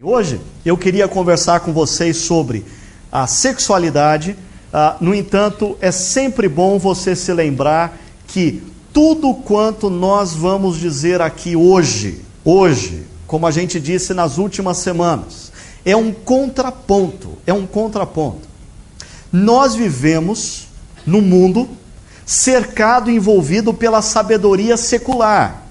Hoje eu queria conversar com vocês sobre a sexualidade. No entanto, é sempre bom você se lembrar que tudo quanto nós vamos dizer aqui hoje, como a gente disse nas últimas semanas, é um contraponto. Nós vivemos num mundo cercado, envolvido pela sabedoria secular.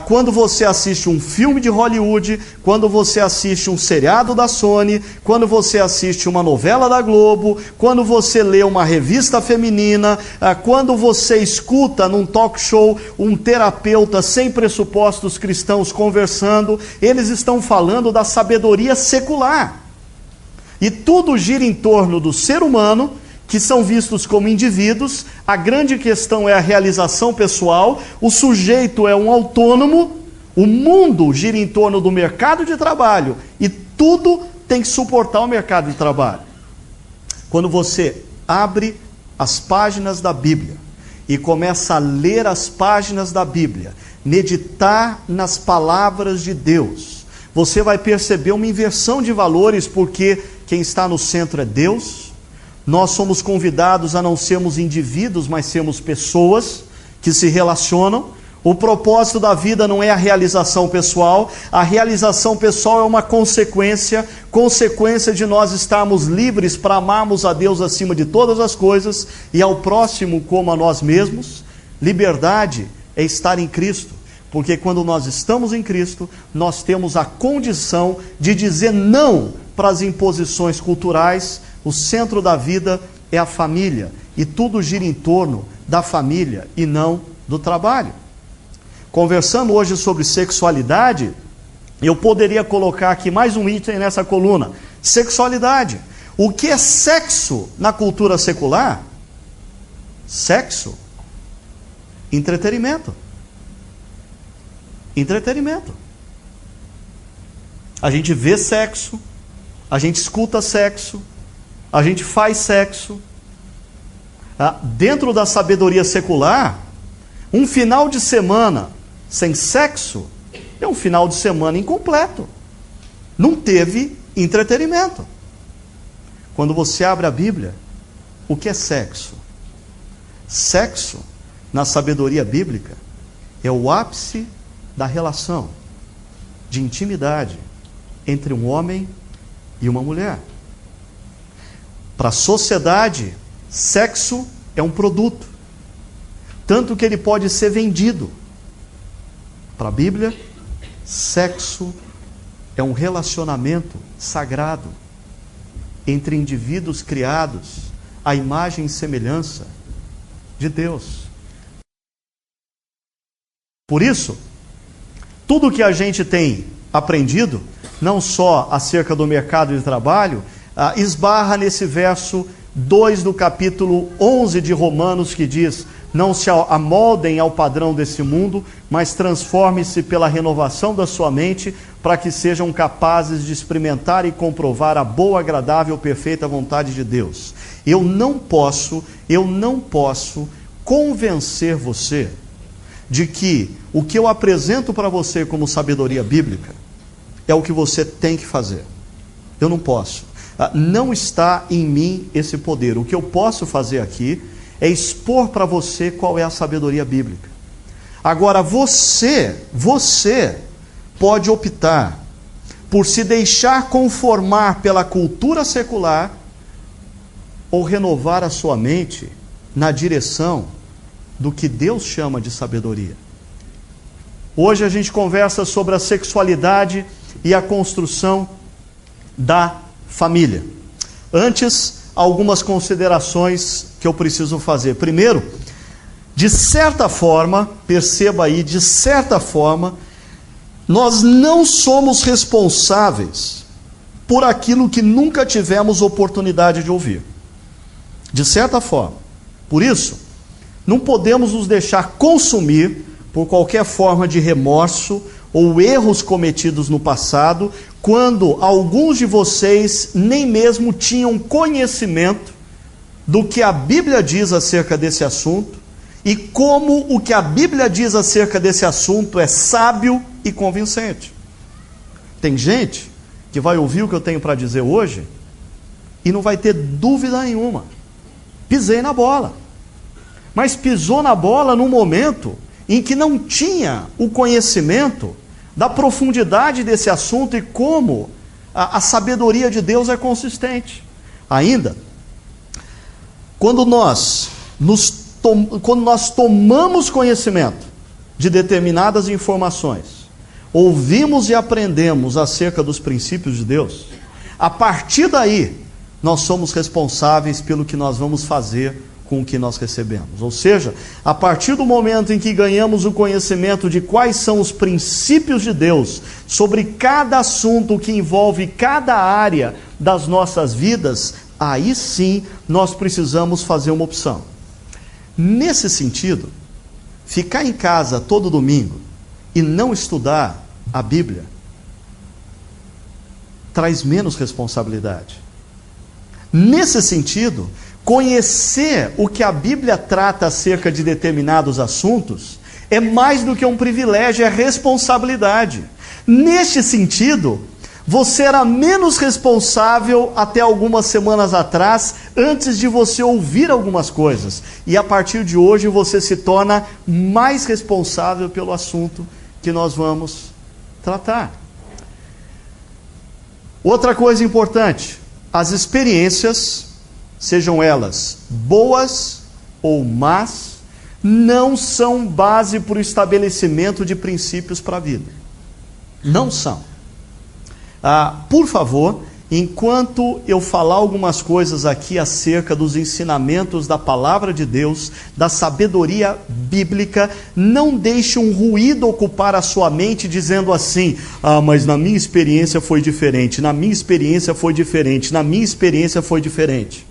Quando você assiste um filme de Hollywood, quando você assiste um seriado da Sony, quando você assiste uma novela da Globo, quando você lê uma revista feminina, quando você escuta num talk show um terapeuta sem pressupostos cristãos conversando, eles estão falando da sabedoria secular. E tudo gira em torno do ser humano, que são vistos como indivíduos. A grande questão é a realização pessoal, o sujeito é um autônomo, o mundo gira em torno do mercado de trabalho e tudo tem que suportar o mercado de trabalho. Quando você abre as páginas da Bíblia e começa a ler as páginas da Bíblia, meditar nas palavras de Deus, você vai perceber uma inversão de valores, porque quem está no centro é Deus. Nós somos convidados a não sermos indivíduos, mas sermos pessoas que se relacionam. O propósito da vida não é a realização pessoal. A realização pessoal é uma consequência de nós estarmos livres para amarmos a Deus acima de todas as coisas e ao próximo como a nós mesmos. Liberdade é estar em Cristo, porque quando nós estamos em Cristo, nós temos a condição de dizer não para as imposições culturais. O centro da vida é a família, e tudo gira em torno da família e não do trabalho. Conversando hoje sobre sexualidade, eu poderia colocar aqui mais um item nessa coluna: sexualidade. O que é sexo na cultura secular? Sexo, entretenimento. A gente vê sexo, a gente escuta sexo, a gente faz sexo. Dentro da sabedoria secular, um final de semana sem sexo é um final de semana incompleto. Não teve entretenimento. Quando você abre a Bíblia, o que é sexo? Sexo, na sabedoria bíblica, é o ápice da relação de intimidade entre um homem e uma mulher. Para a sociedade, sexo é um produto, tanto que ele pode ser vendido. Para a Bíblia, sexo é um relacionamento sagrado entre indivíduos criados à imagem e semelhança de Deus. Por isso, tudo que a gente tem aprendido, não só acerca do mercado de trabalho, esbarra nesse verso 2 do capítulo 11 de Romanos, que diz: não se amoldem ao padrão desse mundo, mas transforme-se pela renovação da sua mente, para que sejam capazes de experimentar e comprovar a boa, agradável, perfeita vontade de Deus. Eu não posso convencer você de que o que eu apresento para você como sabedoria bíblica é o que você tem que fazer. Eu não posso. Não está em mim esse poder. O que eu posso fazer aqui é expor para você qual é a sabedoria bíblica. Agora, você pode optar por se deixar conformar pela cultura secular ou renovar a sua mente na direção do que Deus chama de sabedoria. Hoje a gente conversa sobre a sexualidade e a construção da família. Antes, algumas considerações que eu preciso fazer. Primeiro, de certa forma, perceba aí, de certa forma, nós não somos responsáveis por aquilo que nunca tivemos oportunidade de ouvir. De certa forma. Por isso, não podemos nos deixar consumir por qualquer forma de remorso ou erros cometidos no passado, quando alguns de vocês nem mesmo tinham conhecimento do que a Bíblia diz acerca desse assunto e como o que a Bíblia diz acerca desse assunto é sábio e convincente. Tem gente que vai ouvir o que eu tenho para dizer hoje e não vai ter dúvida nenhuma. Pisei na bola. Mas pisou na bola num momento em que não tinha o conhecimento da profundidade desse assunto e como a sabedoria de Deus é consistente. Ainda, quando nós tomamos conhecimento de determinadas informações, ouvimos e aprendemos acerca dos princípios de Deus, a partir daí, nós somos responsáveis pelo que nós vamos fazer com o que nós recebemos. Ou seja, a partir do momento em que ganhamos o conhecimento de quais são os princípios de Deus sobre cada assunto que envolve cada área das nossas vidas, aí sim nós precisamos fazer uma opção. Nesse sentido, ficar em casa todo domingo e não estudar a Bíblia traz menos responsabilidade. Nesse sentido, conhecer o que a Bíblia trata acerca de determinados assuntos é mais do que um privilégio, é responsabilidade. Neste sentido, você era menos responsável até algumas semanas atrás, antes de você ouvir algumas coisas. E a partir de hoje você se torna mais responsável pelo assunto que nós vamos tratar. Outra coisa importante, as experiências, sejam elas boas ou más, não são base para o estabelecimento de princípios para a vida. Não são. Por favor, enquanto eu falar algumas coisas aqui acerca dos ensinamentos da palavra de Deus, da sabedoria bíblica, não deixe um ruído ocupar a sua mente dizendo assim: mas na minha experiência foi diferente, na minha experiência foi diferente, na minha experiência foi diferente.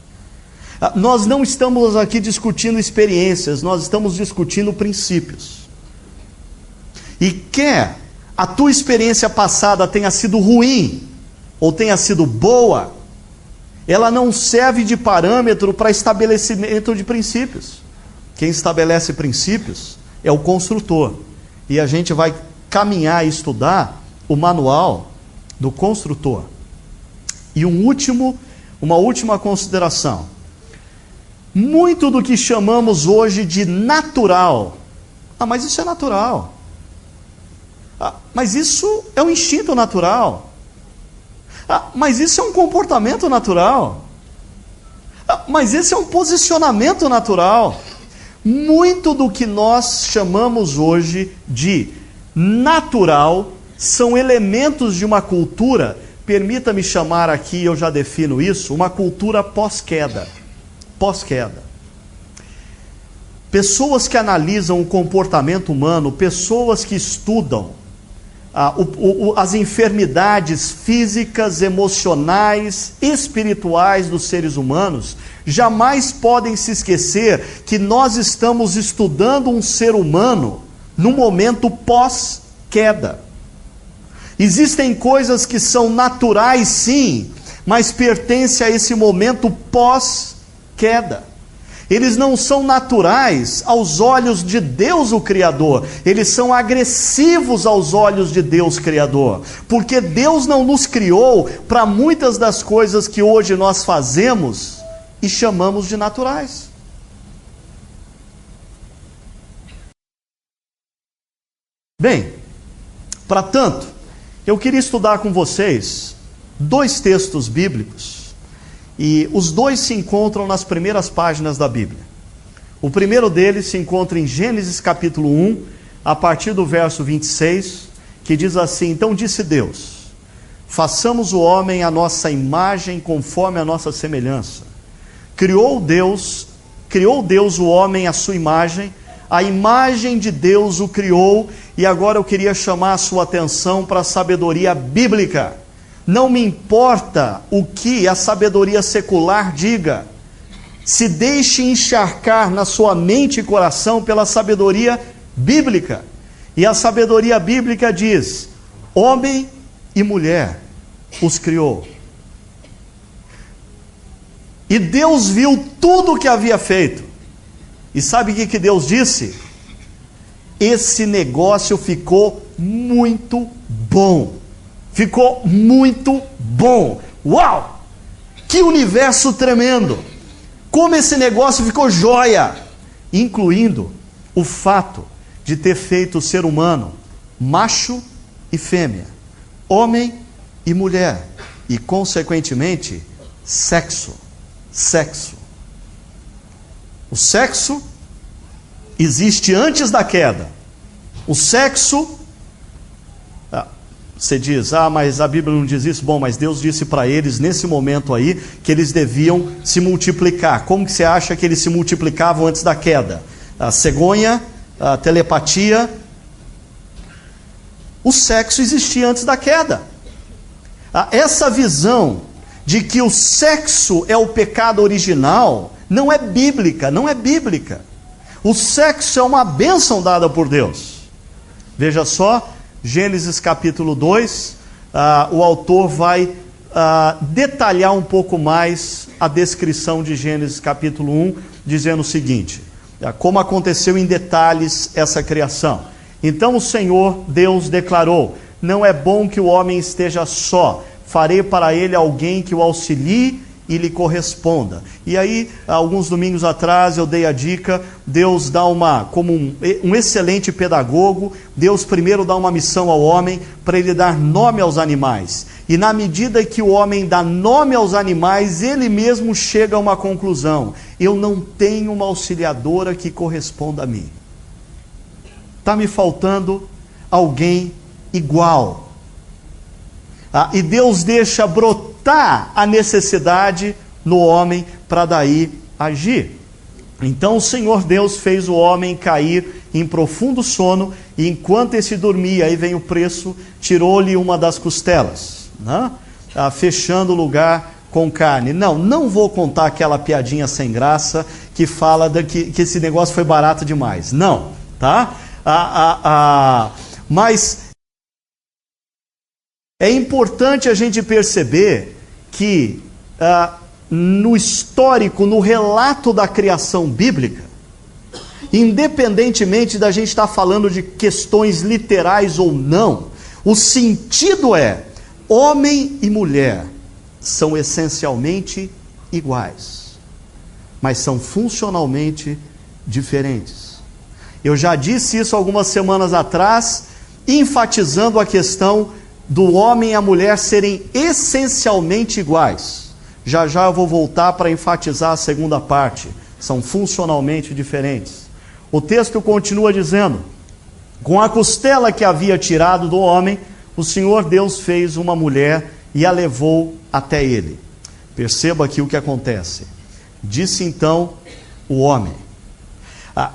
Nós não estamos aqui discutindo experiências, nós estamos discutindo princípios. E quer a tua experiência passada tenha sido ruim, ou tenha sido boa, ela não serve de parâmetro para estabelecimento de princípios. Quem estabelece princípios é o construtor. E a gente vai caminhar e estudar o manual do construtor. E uma última consideração. Muito do que chamamos hoje de natural, mas isso é natural. Mas isso é um instinto natural. Mas isso é um comportamento natural. Mas esse é um posicionamento natural. Muito do que nós chamamos hoje de natural são elementos de uma cultura, permita-me chamar aqui, eu já defino isso, uma cultura pós-queda. Pós-queda. Pessoas que analisam o comportamento humano, pessoas que estudam as enfermidades físicas, emocionais, espirituais dos seres humanos, jamais podem se esquecer que nós estamos estudando um ser humano no momento pós-queda. Existem coisas que são naturais, sim, mas pertencem a esse momento pós-queda. Eles não são naturais aos olhos de Deus, o Criador. Eles são agressivos aos olhos de Deus, Criador. Porque Deus não nos criou para muitas das coisas que hoje nós fazemos e chamamos de naturais. Bem, para tanto, eu queria estudar com vocês 2 textos bíblicos. E os 2 se encontram nas primeiras páginas da Bíblia. O primeiro deles se encontra em Gênesis capítulo 1, a partir do verso 26, que diz assim: Então disse Deus: façamos o homem à nossa imagem, conforme a nossa semelhança. Criou Deus o homem à sua imagem, a imagem de Deus o criou. E agora eu queria chamar a sua atenção para a sabedoria bíblica. Não me importa o que a sabedoria secular diga. Se deixe encharcar na sua mente e coração pela sabedoria bíblica. E a sabedoria bíblica diz: homem e mulher os criou. E Deus viu tudo o que havia feito. E sabe o que Deus disse? Esse negócio ficou muito bom. Ficou muito bom. Uau! Que universo tremendo! Como esse negócio ficou joia! Incluindo o fato de ter feito o ser humano macho e fêmea, homem e mulher, e consequentemente sexo. O sexo existe antes da queda. O sexo, você diz, mas a Bíblia não diz isso. Bom, mas Deus disse para eles nesse momento aí que eles deviam se multiplicar. Como que você acha que eles se multiplicavam antes da queda? A cegonha, a telepatia. O sexo existia antes da queda. Essa visão de que o sexo é o pecado original não é bíblica, não é bíblica. O sexo é uma bênção dada por Deus. Veja só, Gênesis capítulo 2, o autor vai detalhar um pouco mais a descrição de Gênesis capítulo 1, dizendo o seguinte: como aconteceu em detalhes essa criação. Então o Senhor Deus declarou: não é bom que o homem esteja só, farei para ele alguém que o auxilie e lhe corresponda. E aí, alguns domingos atrás, eu dei a dica, Deus dá como um excelente pedagogo, Deus primeiro dá uma missão ao homem, para ele dar nome aos animais. E na medida que o homem dá nome aos animais, ele mesmo chega a uma conclusão: eu não tenho uma auxiliadora que corresponda a mim. Está me faltando alguém igual. E Deus deixa brotar a necessidade no homem para daí agir. Então o Senhor Deus fez o homem cair em profundo sono, e enquanto esse dormia, aí vem o preço, tirou-lhe uma das costelas, né? Fechando o lugar com carne. Não vou contar aquela piadinha sem graça que fala que esse negócio foi barato demais. Não, tá? Mas é importante a gente perceber que no histórico, no relato da criação bíblica, independentemente da gente estar falando de questões literais ou não, o sentido é: homem e mulher são essencialmente iguais, mas são funcionalmente diferentes. Eu já disse isso algumas semanas atrás, enfatizando a questão do homem e a mulher serem essencialmente iguais. Já eu vou voltar para enfatizar a segunda parte. São funcionalmente diferentes. O texto continua dizendo: com a costela que havia tirado do homem, o Senhor Deus fez uma mulher e a levou até ele. Perceba aqui o que acontece. Disse então o homem.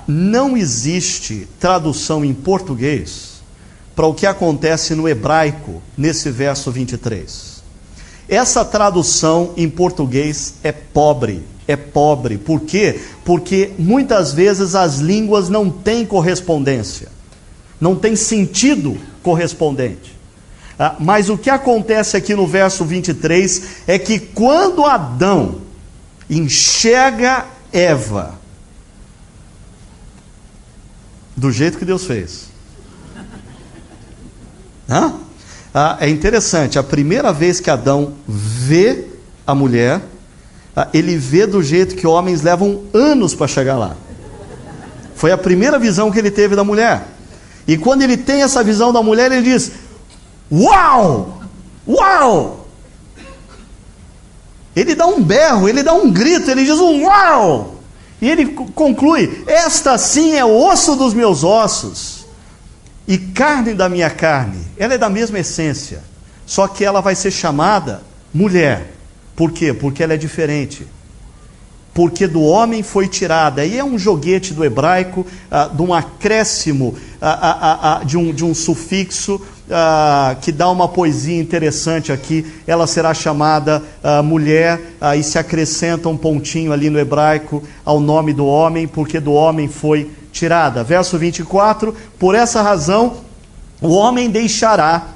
Não existe tradução em português para o que acontece no hebraico nesse verso 23. Essa tradução em português é pobre. Por quê? Porque muitas vezes as línguas não têm correspondência, não tem sentido correspondente. Mas o que acontece aqui no verso 23 é que quando Adão enxerga Eva do jeito que Deus fez, é interessante, a primeira vez que Adão vê a mulher, ele vê do jeito que homens levam anos para chegar lá. Foi a primeira visão que ele teve da mulher. E quando ele tem essa visão da mulher, ele diz: uau! Uau! Ele dá um berro, ele dá um grito, ele diz um uau! E ele conclui: esta sim é osso dos meus ossos e carne da minha carne. Ela é da mesma essência, só que ela vai ser chamada mulher. Por quê? Porque ela é diferente. Porque do homem foi tirada. Aí é um joguete do hebraico, de um acréscimo, de um sufixo, que dá uma poesia interessante aqui. Ela será chamada mulher, e se acrescenta um pontinho ali no hebraico ao nome do homem, porque do homem foi tirada. Verso 24: por essa razão o homem deixará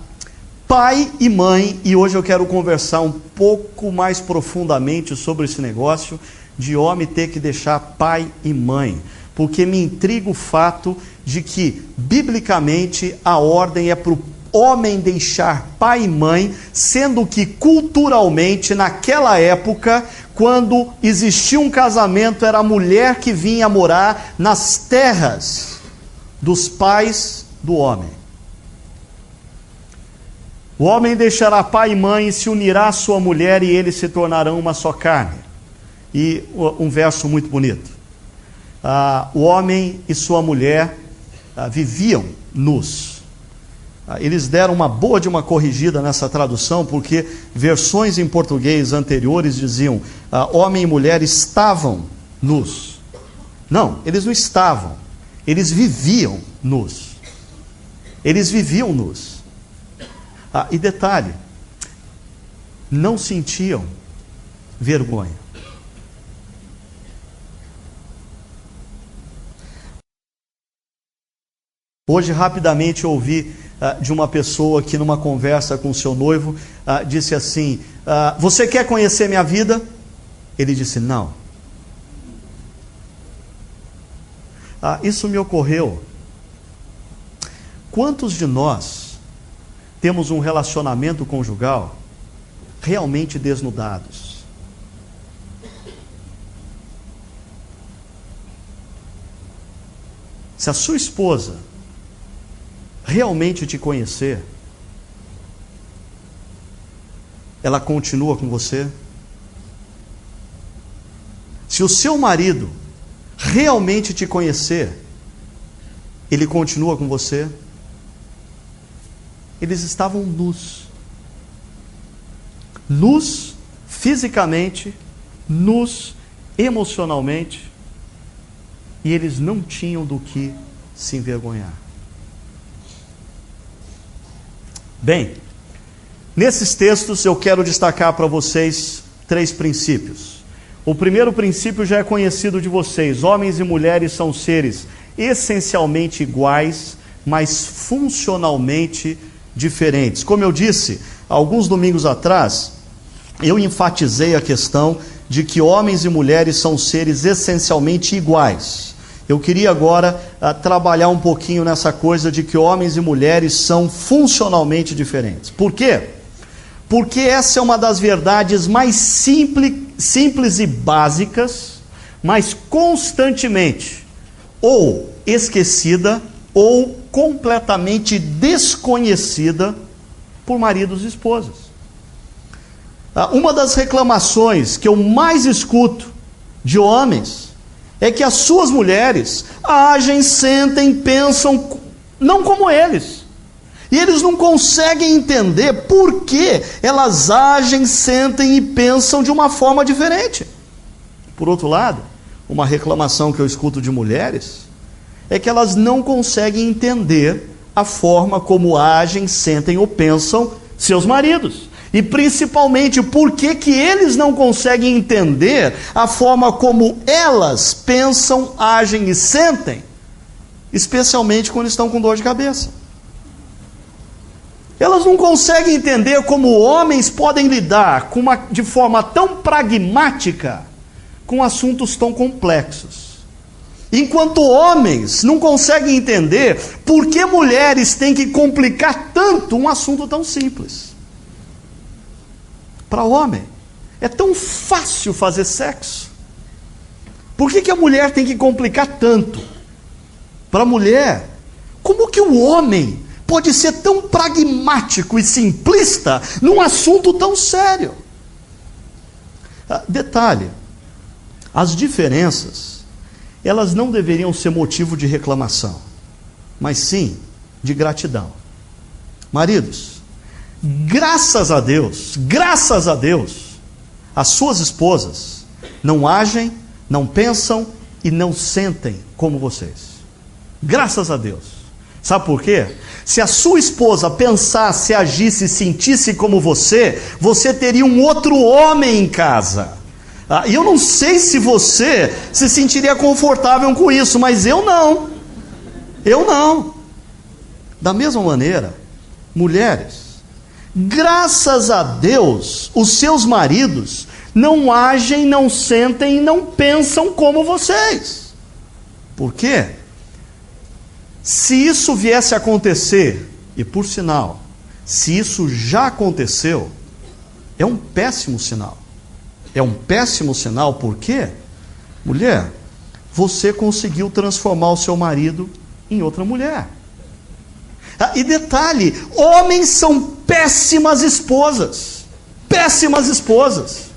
pai e mãe, e hoje eu quero conversar um pouco mais profundamente sobre esse negócio de homem ter que deixar pai e mãe, porque me intriga o fato de que biblicamente a ordem é para o homem deixar pai e mãe, sendo que culturalmente, naquela época, quando existia um casamento, era a mulher que vinha morar nas terras dos pais do homem. O homem deixará pai e mãe e se unirá à sua mulher, e eles se tornarão uma só carne. E um verso muito bonito. O homem e sua mulher viviam nus. Eles deram uma boa de uma corrigida nessa tradução, porque versões em português anteriores diziam homem e mulher estavam nus. Não, eles não estavam. Eles viviam nus. Eles viviam nus. E detalhe, não sentiam vergonha. Hoje, rapidamente, eu ouvi de uma pessoa que, numa conversa com seu noivo, disse assim: você quer conhecer minha vida? Ele disse: não. Isso me ocorreu. Quantos de nós temos um relacionamento conjugal realmente desnudados? Se a sua esposa realmente te conhecer, ela continua com você? Se o seu marido realmente te conhecer, ele continua com você? Eles estavam nus. Nus fisicamente, nus emocionalmente, e eles não tinham do que se envergonhar. Bem, nesses textos eu quero destacar para vocês 3 princípios. O primeiro princípio já é conhecido de vocês: homens e mulheres são seres essencialmente iguais, mas funcionalmente diferentes. Como eu disse, alguns domingos atrás, eu enfatizei a questão de que homens e mulheres são seres essencialmente iguais. Eu queria agora trabalhar um pouquinho nessa coisa de que homens e mulheres são funcionalmente diferentes. Por quê? Porque essa é uma das verdades mais simples e básicas, mas constantemente ou esquecida ou completamente desconhecida por maridos e esposas. Uma das reclamações que eu mais escuto de homens é que as suas mulheres agem, sentem, pensam não como eles. E eles não conseguem entender por que elas agem, sentem e pensam de uma forma diferente. Por outro lado, uma reclamação que eu escuto de mulheres é que elas não conseguem entender a forma como agem, sentem ou pensam seus maridos. E principalmente por que eles não conseguem entender a forma como elas pensam, agem e sentem, especialmente quando estão com dor de cabeça. Elas não conseguem entender como homens podem lidar de forma tão pragmática com assuntos tão complexos. Enquanto homens não conseguem entender por que mulheres têm que complicar tanto um assunto tão simples. Para o homem, é tão fácil fazer sexo. Por que a mulher tem que complicar tanto? Para a mulher, como que o homem pode ser tão pragmático e simplista num assunto tão sério? Detalhe, as diferenças, elas não deveriam ser motivo de reclamação, mas sim de gratidão. Maridos, graças a Deus, as suas esposas não agem, não pensam e não sentem como vocês. Graças a Deus. Sabe por quê? Se a sua esposa pensasse, agisse, sentisse como você, você teria um outro homem em casa. E eu não sei se você se sentiria confortável com isso, mas eu não. Eu não. Da mesma maneira, mulheres, graças a Deus, os seus maridos não agem, não sentem e não pensam como vocês. Por quê? Se isso viesse a acontecer, e por sinal, Se isso já aconteceu, é um péssimo sinal. É um péssimo sinal, por quê? Mulher, você conseguiu transformar o seu marido em outra mulher. E detalhe, homens são péssimas esposas. Péssimas esposas.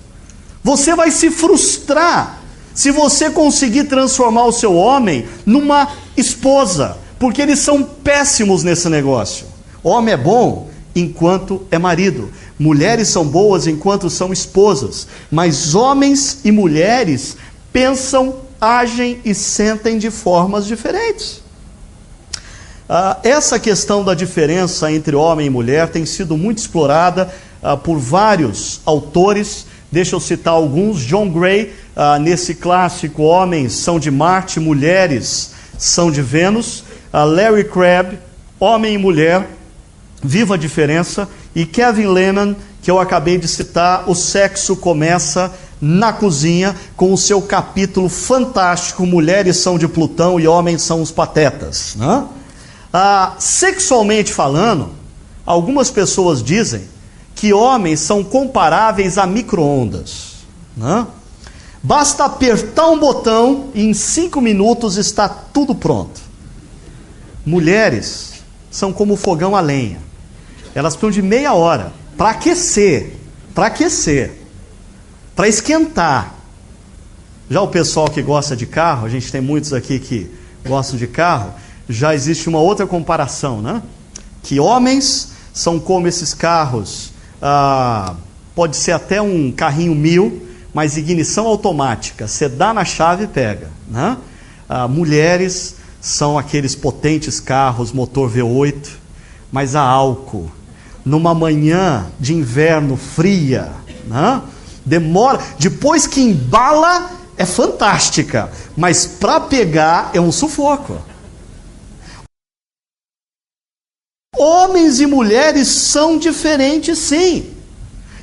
Você vai se frustrar se você conseguir transformar o seu homem numa esposa, porque eles são péssimos nesse negócio. Homem é bom enquanto é marido. Mulheres são boas enquanto são esposas. Mas homens e mulheres pensam, agem e sentem de formas diferentes. Essa questão da diferença entre homem e mulher tem sido muito explorada por vários autores. Deixa eu citar alguns. John Gray, nesse clássico Homens são de Marte, Mulheres são de Vênus. Larry Crabb, Homem e Mulher, Viva a Diferença. E Kevin Leman, que eu acabei de citar, O Sexo Começa na Cozinha, com o seu capítulo fantástico, Mulheres são de Plutão e Homens são os Patetas, né? Sexualmente falando, algumas pessoas dizem que homens são comparáveis a micro-ondas, né? Basta apertar um botão e em 5 minutos está tudo pronto. Mulheres são como fogão a lenha. Elas precisam de meia hora para aquecer, para esquentar. Já o pessoal que gosta de carro, a gente tem muitos aqui que gostam de carro, já existe uma outra comparação, né? Que homens são como esses carros, pode ser até um carrinho 1000, mas ignição automática, você dá na chave e pega, né? Mulheres são aqueles potentes carros, motor V8, mas a álcool, numa manhã de inverno fria, né? Demora, depois que embala é fantástica, mas para pegar é um sufoco. Homens e mulheres são diferentes, sim,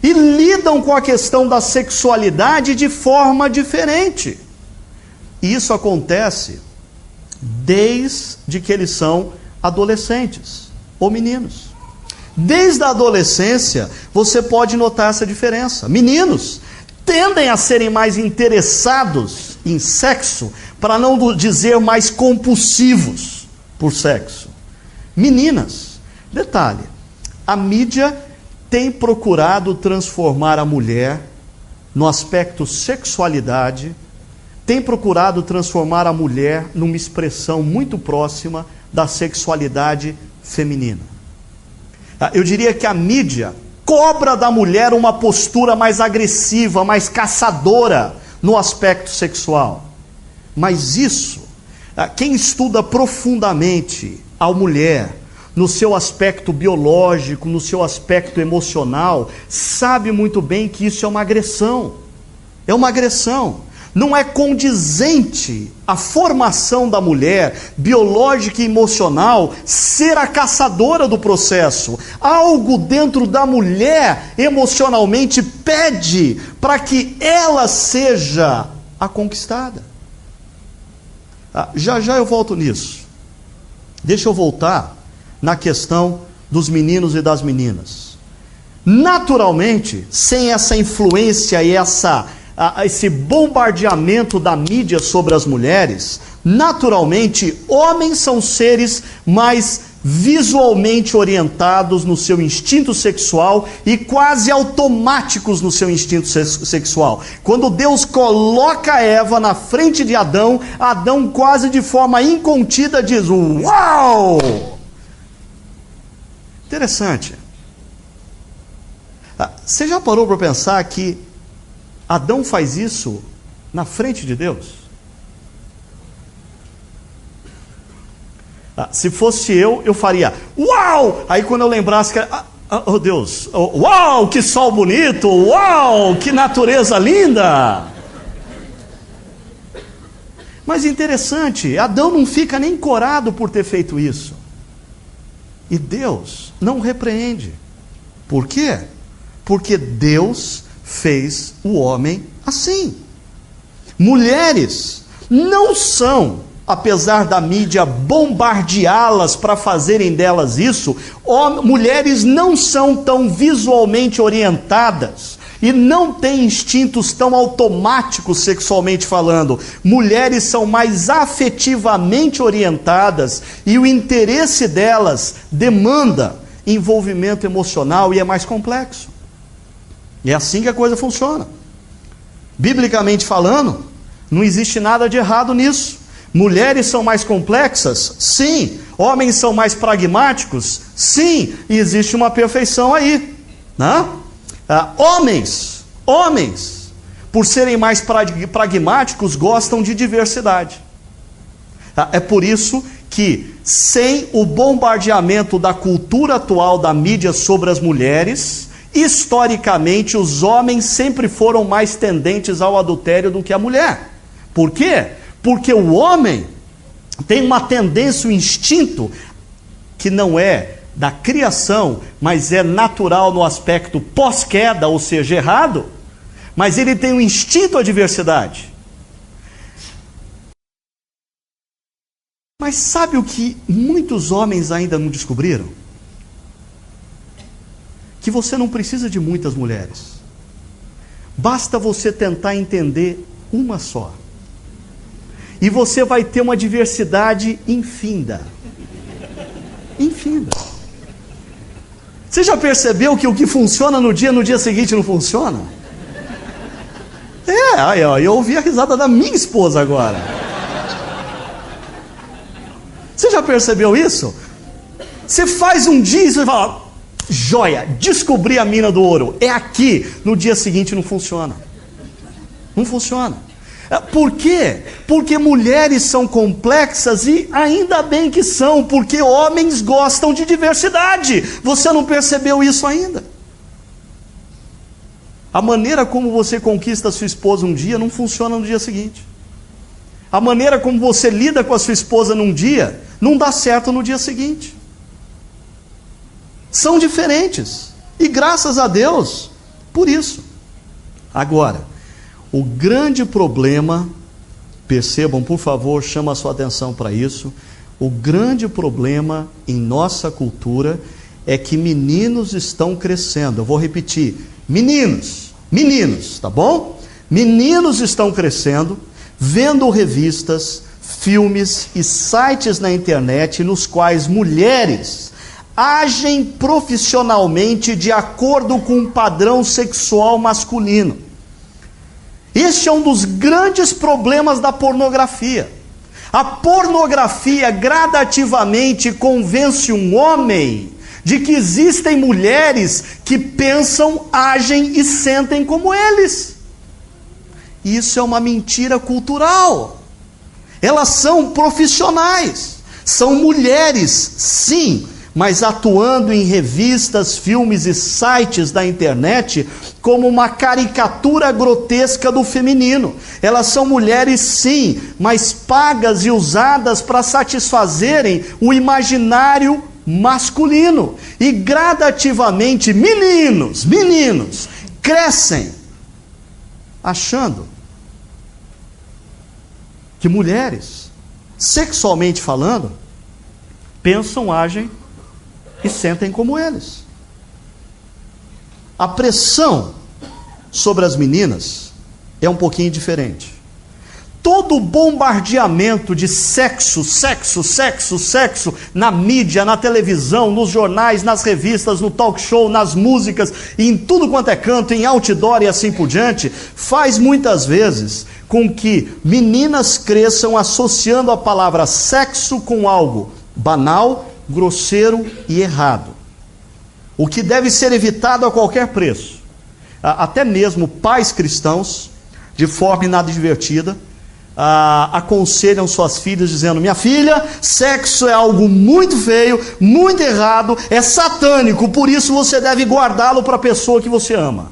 e lidam com a questão da sexualidade de forma diferente. E isso acontece desde que eles são adolescentes ou meninos. Desde a adolescência, você pode notar essa diferença. Meninos tendem a serem mais interessados em sexo, para não dizer mais compulsivos por sexo. Meninas, detalhe, a mídia tem procurado transformar a mulher no aspecto sexualidade, tem procurado transformar a mulher numa expressão muito próxima da sexualidade feminina. Eu diria que a mídia cobra da mulher uma postura mais agressiva, mais caçadora no aspecto sexual. Mas isso, quem estuda profundamente a mulher, no seu aspecto biológico, no seu aspecto emocional, sabe muito bem que isso é uma agressão. É uma agressão. Não é condizente a formação da mulher, biológica e emocional, ser a caçadora do processo. Algo dentro da mulher, emocionalmente, pede para que ela seja a conquistada. Já eu volto nisso. Deixa eu voltar na questão dos meninos e das meninas. Naturalmente, sem essa influência e esse bombardeamento da mídia sobre as mulheres, naturalmente, homens são seres mais visualmente orientados no seu instinto sexual e quase automáticos no seu instinto sexual. Quando Deus coloca Eva na frente de Adão, Adão quase de forma incontida diz: uau! Interessante. Você já parou para pensar que Adão faz isso na frente de Deus? Se fosse eu faria uau! Aí quando eu lembrasse que oh Deus, uau, que sol bonito, uau, que natureza linda. Mas interessante, Adão não fica nem corado por ter feito isso. E Deus não repreende. Por quê? Porque Deus fez o homem assim. Mulheres não são apesar da mídia bombardeá-las para fazerem delas isso, mulheres não são tão visualmente orientadas e não têm instintos tão automáticos sexualmente falando. Mulheres são mais afetivamente orientadas e o interesse delas demanda envolvimento emocional e é mais complexo. E é assim que a coisa funciona. Biblicamente falando, não existe nada de errado nisso. Mulheres são mais complexas? Sim. Homens são mais pragmáticos? Sim. E existe uma perfeição aí, né? Homens, por serem mais pragmáticos, gostam de diversidade. É por isso que, sem o bombardeamento da cultura atual da mídia sobre as mulheres, historicamente os homens sempre foram mais tendentes ao adultério do que a mulher. Por quê? Porque o homem tem uma tendência, um instinto, que não é da criação, mas é natural no aspecto pós-queda, ou seja, errado, mas ele tem um instinto à diversidade. Mas sabe o que muitos homens ainda não descobriram? Que você não precisa de muitas mulheres. Basta você tentar entender uma só. E você vai ter uma diversidade infinda. Infinda. Você já percebeu que o que funciona no dia seguinte não funciona? Eu ouvi a risada da minha esposa agora. Você já percebeu isso? Você faz um dia e você fala, joia, descobri a mina do ouro, é aqui. No dia seguinte não funciona. Não funciona. Por quê? Porque mulheres são complexas e ainda bem que são, porque homens gostam de diversidade. Você não percebeu isso ainda? A maneira como você conquista a sua esposa um dia não funciona no dia seguinte. A maneira como você lida com a sua esposa num dia não dá certo no dia seguinte. São diferentes. E graças a Deus por isso. Agora, o grande problema, percebam, por favor, chama a sua atenção para isso. O grande problema em nossa cultura é que meninos estão crescendo. Eu vou repetir, meninos, tá bom? Meninos estão crescendo, vendo revistas, filmes e sites na internet nos quais mulheres agem profissionalmente de acordo com um padrão sexual masculino. Este é um dos grandes problemas da pornografia. A pornografia gradativamente convence um homem de que existem mulheres que pensam, agem e sentem como eles. Isso é uma mentira cultural. Elas são profissionais, são mulheres, sim, mas atuando em revistas, filmes e sites da internet como uma caricatura grotesca do feminino. Elas são mulheres, sim, mas pagas e usadas para satisfazerem o imaginário masculino. E gradativamente, meninos, crescem achando que mulheres, sexualmente falando, pensam, agem e sentem como eles. A pressão sobre as meninas é um pouquinho diferente. Todo bombardeamento de sexo na mídia, na televisão, nos jornais, nas revistas, no talk show, nas músicas, e em tudo quanto é canto, em outdoor e assim por diante, faz muitas vezes com que meninas cresçam associando a palavra sexo com algo banal, grosseiro e errado, o que deve ser evitado a qualquer preço. Até mesmo pais cristãos, de forma inadvertida, aconselham suas filhas dizendo: minha filha, sexo é algo muito feio, muito errado, é satânico, por isso você deve guardá-lo para a pessoa que você ama.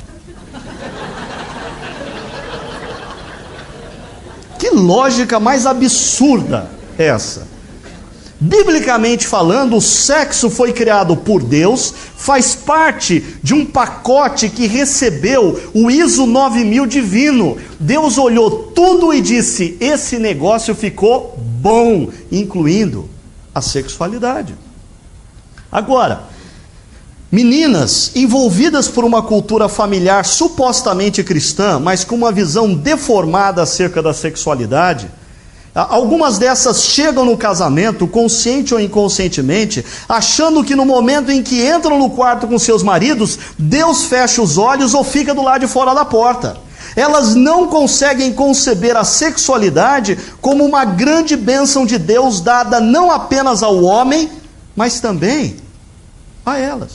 Que lógica mais absurda é essa? Biblicamente falando, o sexo foi criado por Deus, faz parte de um pacote que recebeu o ISO 9000 divino. Deus olhou tudo e disse: esse negócio ficou bom, incluindo a sexualidade. Agora, meninas envolvidas por uma cultura familiar supostamente cristã, mas com uma visão deformada acerca da sexualidade, algumas dessas chegam no casamento, consciente ou inconscientemente, achando que no momento em que entram no quarto com seus maridos, Deus fecha os olhos ou fica do lado de fora da porta. Elas não conseguem conceber a sexualidade como uma grande bênção de Deus dada não apenas ao homem, mas também a elas.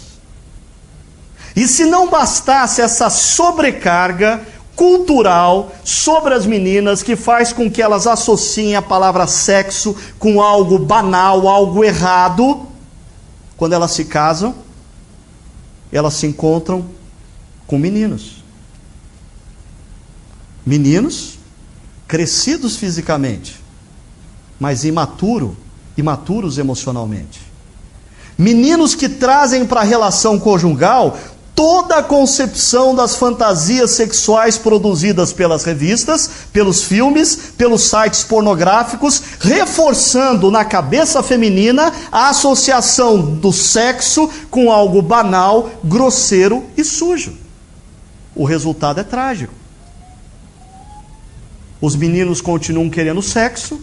E se não bastasse essa sobrecarga cultural sobre as meninas, que faz com que elas associem a palavra sexo com algo banal, algo errado, quando elas se casam, elas se encontram com meninos. Meninos crescidos fisicamente, mas imaturos emocionalmente. Meninos que trazem para a relação conjugal toda a concepção das fantasias sexuais produzidas pelas revistas, pelos filmes, pelos sites pornográficos, reforçando na cabeça feminina a associação do sexo com algo banal, grosseiro e sujo. O resultado é trágico. Os meninos continuam querendo sexo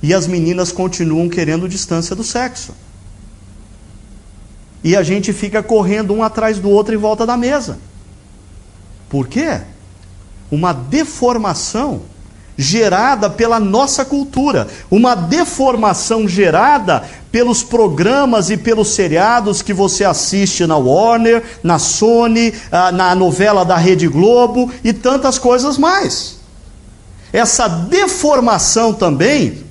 e as meninas continuam querendo distância do sexo. E a gente fica correndo um atrás do outro em volta da mesa. Por quê? Uma deformação gerada pela nossa cultura, uma deformação gerada pelos programas e pelos seriados que você assiste na Warner, na Sony, na novela da Rede Globo e tantas coisas mais. Essa deformação também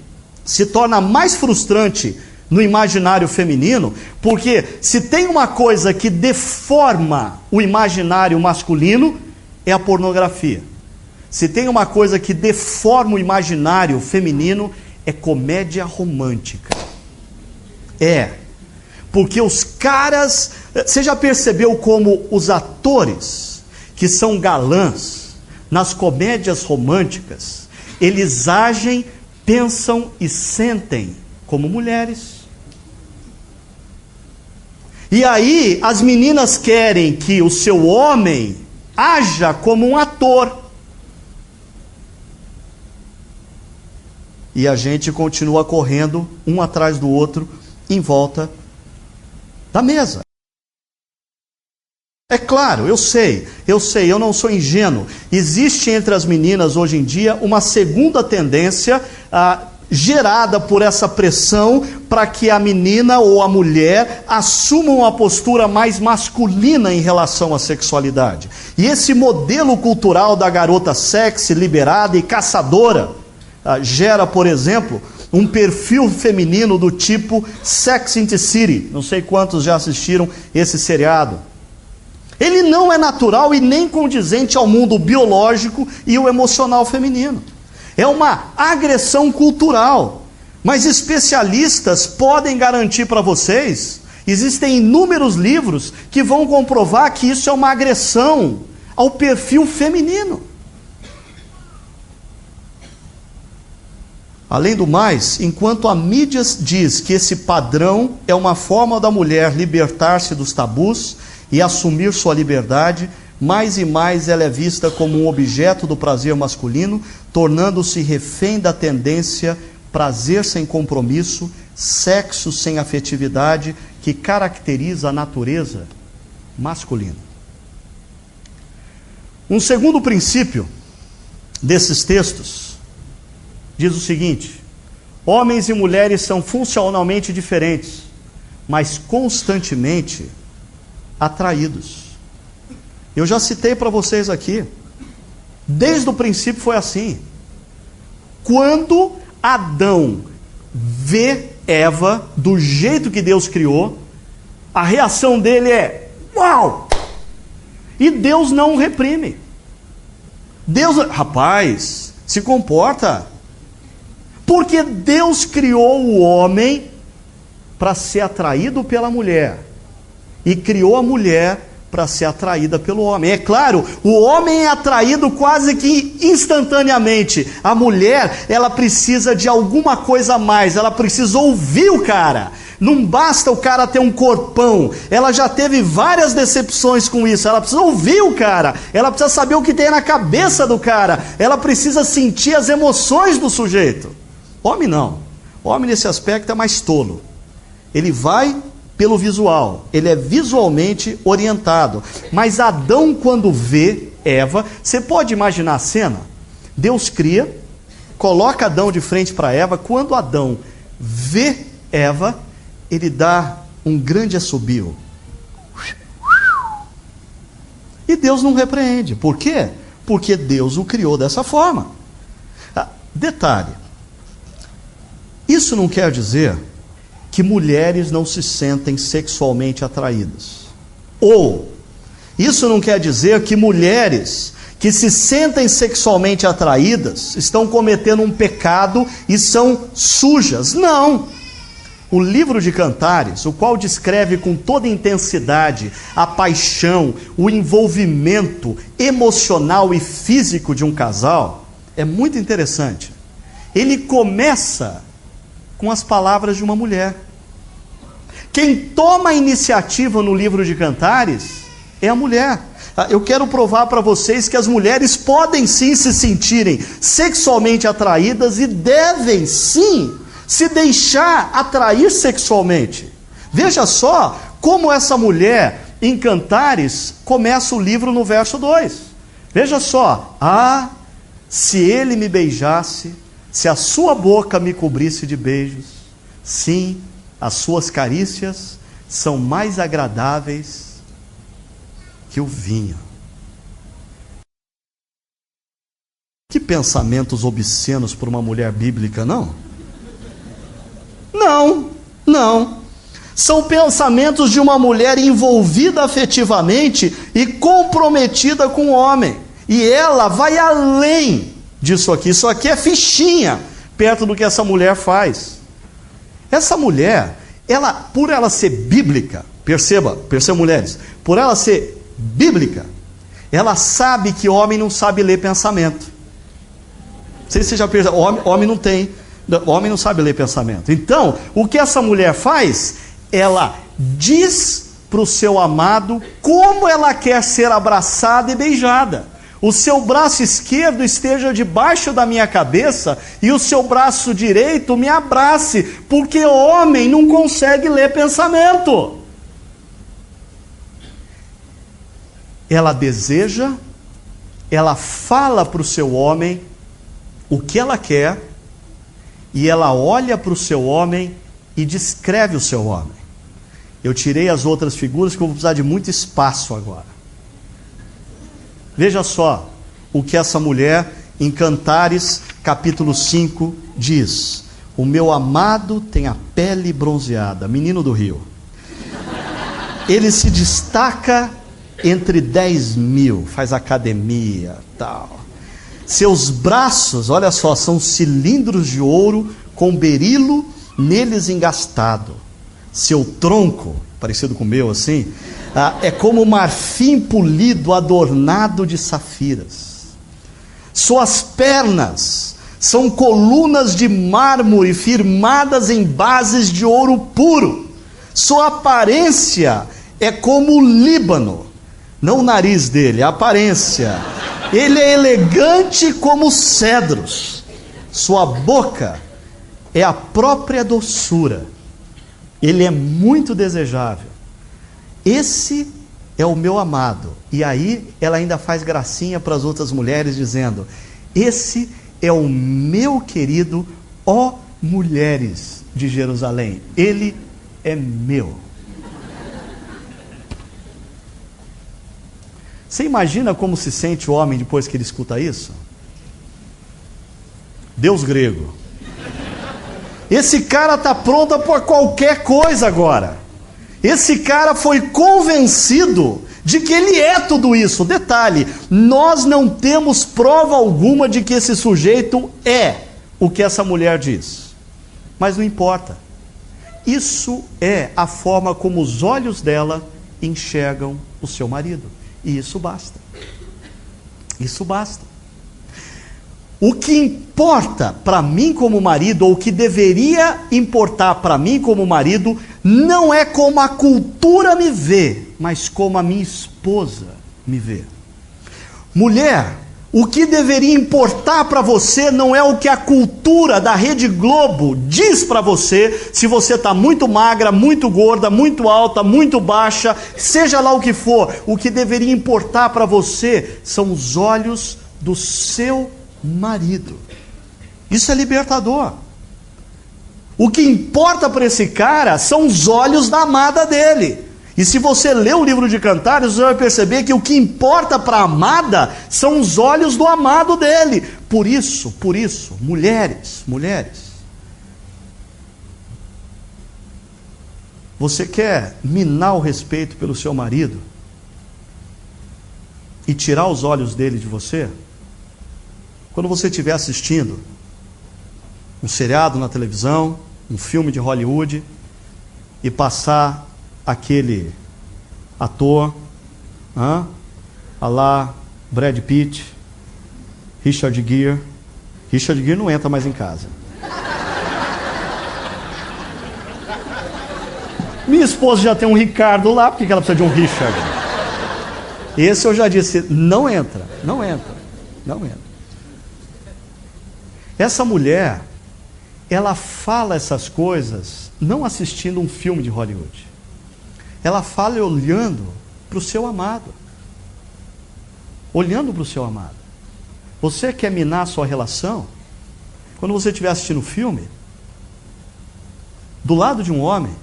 se torna mais frustrante no imaginário feminino, porque se tem uma coisa que deforma o imaginário masculino, é a pornografia. Se tem uma coisa que deforma o imaginário feminino, é comédia romântica. Porque os caras... Você já percebeu como os atores que são galãs nas comédias românticas, eles agem, pensam e sentem como mulheres? E aí as meninas querem que o seu homem haja como um ator. E a gente continua correndo um atrás do outro em volta da mesa. É claro, eu sei, eu não sou ingênuo. Existe entre as meninas hoje em dia uma segunda tendência gerada por essa pressão para que a menina ou a mulher assumam uma postura mais masculina em relação à sexualidade. E esse modelo cultural da garota sexy, liberada e caçadora gera, por exemplo, um perfil feminino do tipo Sex and the City. Não sei quantos já assistiram esse seriado. Ele não é natural e nem condizente ao mundo biológico e o emocional feminino. É uma agressão cultural. Mas especialistas podem garantir para vocês, existem inúmeros livros que vão comprovar que isso é uma agressão ao perfil feminino. Além do mais, enquanto a mídia diz que esse padrão é uma forma da mulher libertar-se dos tabus e assumir sua liberdade, mais e mais ela é vista como um objeto do prazer masculino, tornando-se refém da tendência prazer sem compromisso, sexo sem afetividade, que caracteriza a natureza masculina. Um segundo princípio desses textos diz o seguinte: homens e mulheres são funcionalmente diferentes, mas constantemente atraídos. Eu já citei para vocês aqui, desde o princípio foi assim. Quando Adão vê Eva do jeito que Deus criou, a reação dele é: uau! E Deus não o reprime. Deus, rapaz, se comporta. Porque Deus criou o homem para ser atraído pela mulher. E criou a mulher para ser atraída pelo homem. É claro, o homem é atraído quase que instantaneamente. A mulher, ela precisa de alguma coisa a mais, ela precisa ouvir o cara. Não basta o cara ter um corpão, ela já teve várias decepções com isso, ela precisa ouvir o cara, ela precisa saber o que tem na cabeça do cara, ela precisa sentir as emoções do sujeito. Homem não, homem nesse aspecto é mais tolo, ele vai pelo visual, ele é visualmente orientado. Mas Adão, quando vê Eva, você pode imaginar a cena? Deus cria, coloca Adão de frente para Eva, quando Adão vê Eva, ele dá um grande assobio. E Deus não repreende. Por quê? Porque Deus o criou dessa forma. Detalhe, isso não quer dizer que mulheres não se sentem sexualmente atraídas. Ou, isso não quer dizer que mulheres que se sentem sexualmente atraídas estão cometendo um pecado e são sujas. Não! O livro de Cantares, o qual descreve com toda intensidade a paixão, o envolvimento emocional e físico de um casal, é muito interessante. Ele começa com as palavras de uma mulher. Quem toma a iniciativa no livro de Cantares é a mulher. Eu quero provar para vocês que as mulheres podem sim se sentirem sexualmente atraídas e devem sim se deixar atrair sexualmente. Veja só como essa mulher em Cantares começa o livro no verso 2. Veja só: ah, se ele me beijasse, se a sua boca me cobrisse de beijos, sim, as suas carícias são mais agradáveis que o vinho. Que pensamentos obscenos para uma mulher bíblica, não? Não, não. São pensamentos de uma mulher envolvida afetivamente e comprometida com o homem. E ela vai além disso aqui. Isso aqui é fichinha perto do que essa mulher faz. Essa mulher, por ela ser bíblica, perceba mulheres, por ela ser bíblica, ela sabe que homem não sabe ler pensamento. Não sei se você já percebeu, homem não sabe ler pensamento. Então, o que essa mulher faz? Ela diz para o seu amado como ela quer ser abraçada e beijada. O seu braço esquerdo esteja debaixo da minha cabeça e o seu braço direito me abrace, porque o homem não consegue ler pensamento. Ela deseja, ela fala para o seu homem o que ela quer, e ela olha para o seu homem e descreve o seu homem. Eu tirei as outras figuras que eu vou precisar de muito espaço agora. Veja só o que essa mulher em Cantares capítulo 5 diz: o meu amado tem a pele bronzeada, menino do Rio. Ele se destaca entre 10.000, faz academia, tal. Seus braços, olha só, são cilindros de ouro com berilo neles engastado. Seu tronco, parecido com o meu assim, é como marfim polido adornado de safiras. Suas pernas são colunas de mármore firmadas em bases de ouro puro. Sua aparência é como o Líbano, não o nariz dele, a aparência. Ele é elegante como os cedros. Sua boca é a própria doçura. Ele é muito desejável. Esse é o meu amado. E aí ela ainda faz gracinha para as outras mulheres dizendo: esse é o meu querido, ó mulheres de Jerusalém. Ele é meu. Você imagina como se sente o homem depois que ele escuta isso? Deus grego. Esse cara está pronto por qualquer coisa agora. Esse cara foi convencido de que ele é tudo isso. Detalhe, nós não temos prova alguma de que esse sujeito é o que essa mulher diz. Mas não importa. Isso é a forma como os olhos dela enxergam o seu marido. E isso basta. Isso basta. O que importa para mim como marido, ou o que deveria importar para mim como marido, não é como a cultura me vê, mas como a minha esposa me vê. Mulher, o que deveria importar para você não é o que a cultura da Rede Globo diz para você, se você está muito magra, muito gorda, muito alta, muito baixa, seja lá o que for. O que deveria importar para você são os olhos do seu marido. Isso é libertador. O que importa para esse cara são os olhos da amada dele. E se você ler o livro de Cantares, você vai perceber que o que importa para a amada são os olhos do amado dele. Por isso, mulheres, você quer minar o respeito pelo seu marido e tirar os olhos dele de você? Quando você estiver assistindo um seriado na televisão, um filme de Hollywood, e passar aquele ator, a lá Brad Pitt, Richard Gere não entra mais em casa. Minha esposa já tem um Ricardo lá, por que ela precisa de um Richard? Esse eu já disse, não entra. Essa mulher, ela fala essas coisas não assistindo um filme de Hollywood. Ela fala olhando para o seu amado. Olhando para o seu amado. Você quer minar a sua relação? Quando você estiver assistindo o filme, do lado de um homem,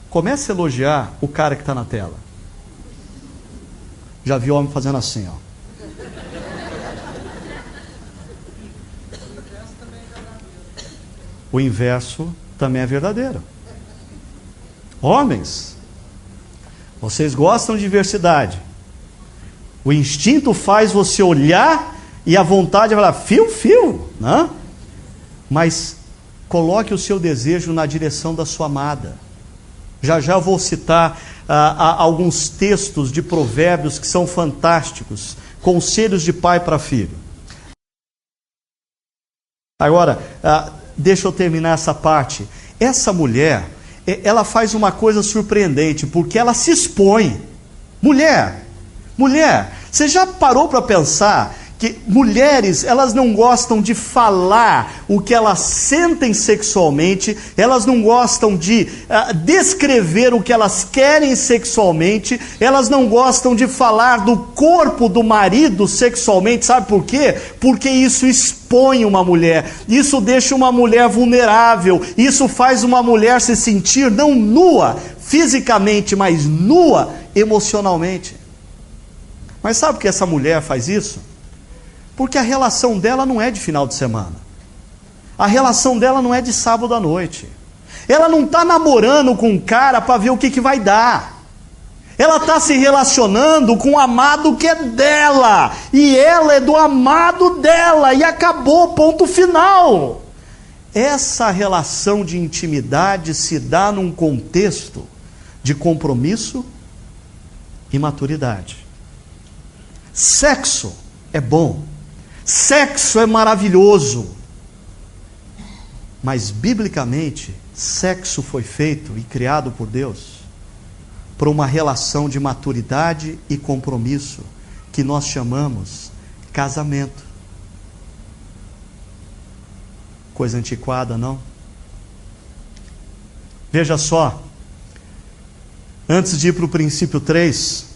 comece a elogiar o cara que está na tela. Já vi o homem fazendo assim, ó. O inverso também é verdadeiro. Homens, vocês gostam de diversidade. O instinto faz você olhar e a vontade é falar, fio, né? Mas coloque o seu desejo na direção da sua amada. Já eu vou citar alguns textos de provérbios que são fantásticos. Conselhos de pai para filho. Agora, deixa eu terminar essa parte. Essa mulher, ela faz uma coisa surpreendente, porque ela se expõe. Mulher, você já parou para pensar que mulheres, elas não gostam de falar o que elas sentem sexualmente, elas não gostam de descrever o que elas querem sexualmente, elas não gostam de falar do corpo do marido sexualmente, sabe por quê? Porque isso expõe uma mulher, isso deixa uma mulher vulnerável, isso faz uma mulher se sentir não nua fisicamente, mas nua emocionalmente. Mas sabe por que essa mulher faz isso? Porque a relação dela não é de final de semana. A relação dela não é de sábado à noite. Ela não está namorando com um cara para ver o que vai dar. Ela está se relacionando com o amado que é dela. E ela é do amado dela. E acabou, ponto final. Essa relação de intimidade se dá num contexto de compromisso e maturidade. Sexo é bom. Sexo é maravilhoso, mas biblicamente, sexo foi feito e criado por Deus para uma relação de maturidade e compromisso que nós chamamos casamento. Coisa antiquada, não? Veja só, antes de ir para o princípio 3,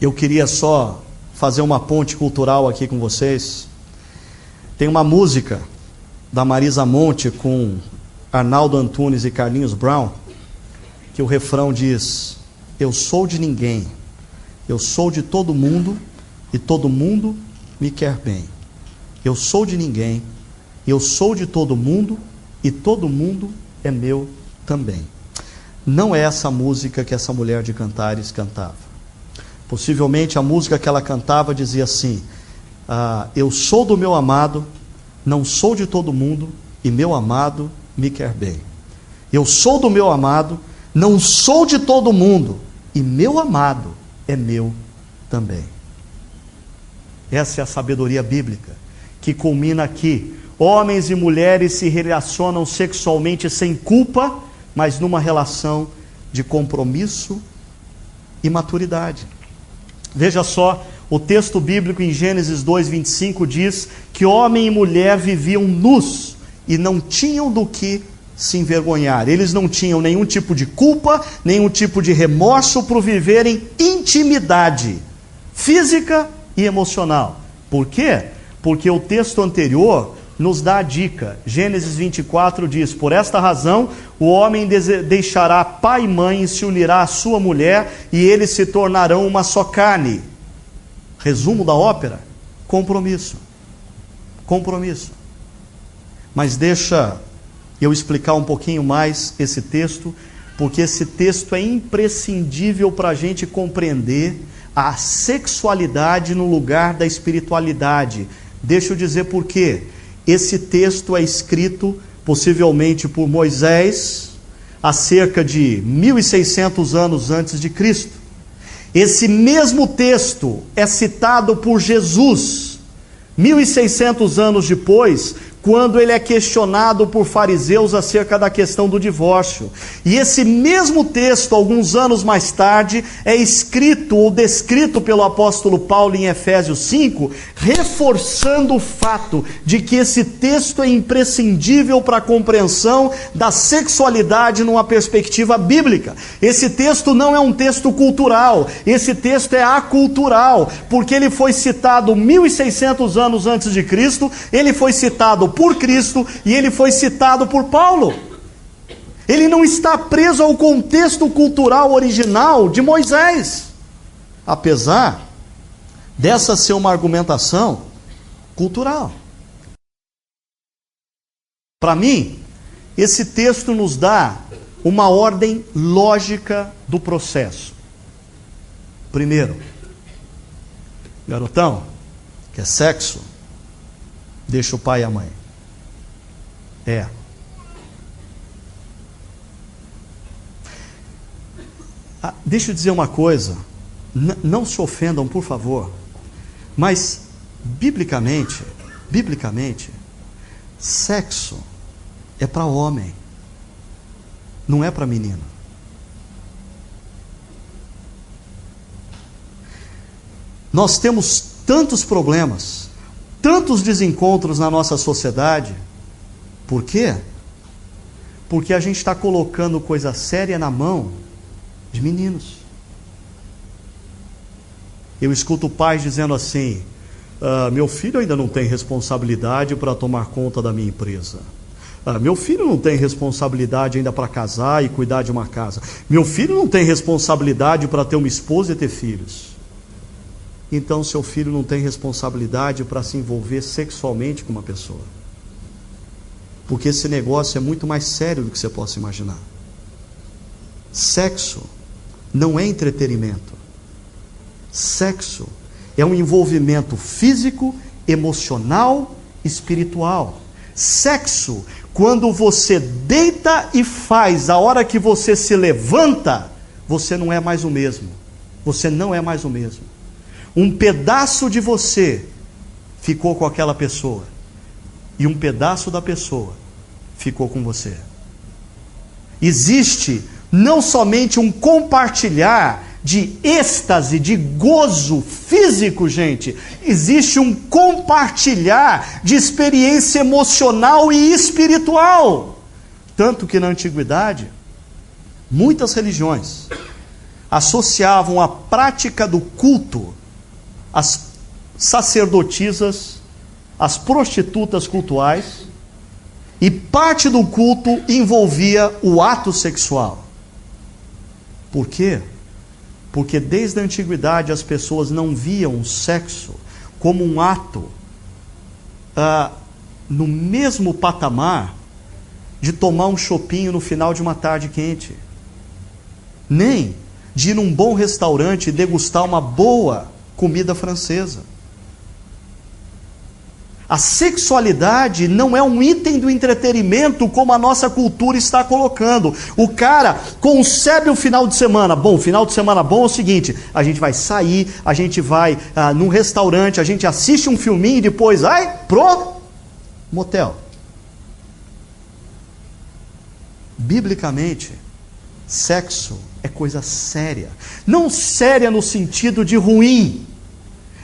eu queria só fazer uma ponte cultural aqui com vocês. Tem uma música da Marisa Monte com Arnaldo Antunes e Carlinhos Brown, que o refrão diz: eu sou de ninguém, eu sou de todo mundo e todo mundo me quer bem. Eu sou de ninguém, eu sou de todo mundo e todo mundo é meu também. Não é essa música que essa mulher de Cantares cantava. Possivelmente a música que ela cantava dizia assim: eu sou do meu amado, não sou de todo mundo, e meu amado me quer bem. Eu sou do meu amado, Não sou de todo mundo, e meu amado é meu também. Essa é a sabedoria bíblica, que culmina aqui. Homens e mulheres se relacionam sexualmente sem culpa, mas numa relação de compromisso e maturidade. Veja só, o texto bíblico em Gênesis 2:25 diz que homem e mulher viviam nus e não tinham do que se envergonhar. Eles não tinham nenhum tipo de culpa, nenhum tipo de remorso por viverem intimidade física e emocional. Por quê? Porque o texto anterior nos dá a dica. Gênesis 24 diz: por esta razão o homem deixará pai e mãe e se unirá à sua mulher, e eles se tornarão uma só carne. Resumo da ópera: compromisso. Compromisso. Mas deixa eu explicar um pouquinho mais esse texto, porque esse texto é imprescindível para a gente compreender a sexualidade no lugar da espiritualidade. Deixa eu dizer por quê. Esse texto é escrito possivelmente por Moisés há cerca de 1600 anos antes de Cristo. Esse mesmo texto é citado por Jesus 1600 anos depois, quando ele é questionado por fariseus acerca da questão do divórcio. E esse mesmo texto, alguns anos mais tarde, é escrito ou descrito pelo apóstolo Paulo em Efésios 5, reforçando o fato de que esse texto é imprescindível para a compreensão da sexualidade numa perspectiva bíblica. Esse texto não é um texto cultural, esse texto é acultural, porque ele foi citado 1600 anos antes de Cristo, ele foi citado por Cristo e ele foi citado por Paulo. Ele não está preso ao contexto cultural original de Moisés, apesar dessa ser uma argumentação cultural. Para mim, esse texto nos dá uma ordem lógica do processo. Primeiro, garotão, quer sexo? Deixa o pai e a mãe. Deixa eu dizer uma coisa, não se ofendam, por favor, mas biblicamente, sexo é para homem, não é para menino. Nós temos tantos problemas, tantos desencontros na nossa sociedade. Por quê? Porque a gente está colocando coisa séria na mão de meninos. Eu escuto pais dizendo assim: meu filho ainda não tem responsabilidade para tomar conta da minha empresa. Meu filho não tem responsabilidade ainda para casar e cuidar de uma casa. Meu filho não tem responsabilidade para ter uma esposa e ter filhos. Então seu filho não tem responsabilidade para se envolver sexualmente com uma pessoa. Porque esse negócio é muito mais sério do que você possa imaginar. Sexo não é entretenimento. Sexo é um envolvimento físico, emocional, espiritual. Sexo, quando você deita e faz, a hora que você se levanta, você não é mais o mesmo. Você não é mais o mesmo. Um pedaço de você ficou com aquela pessoa, e um pedaço da pessoa ficou com você. Existe não somente um compartilhar de êxtase, de gozo físico, gente. Existe um compartilhar de experiência emocional e espiritual. Tanto que na antiguidade, muitas religiões associavam a prática do culto às sacerdotisas, às prostitutas cultuais, e parte do culto envolvia o ato sexual. Por quê? Porque desde a antiguidade as pessoas não viam o sexo como um ato no mesmo patamar de tomar um chopinho no final de uma tarde quente, nem de ir num bom restaurante e degustar uma boa comida francesa. A sexualidade não é um item do entretenimento como a nossa cultura está colocando. O cara concebe o final de semana. Bom, o final de semana bom é o seguinte: a gente vai sair, a gente vai num restaurante, a gente assiste um filminho e depois vai pro motel. Biblicamente, sexo é coisa séria. Não séria no sentido de ruim.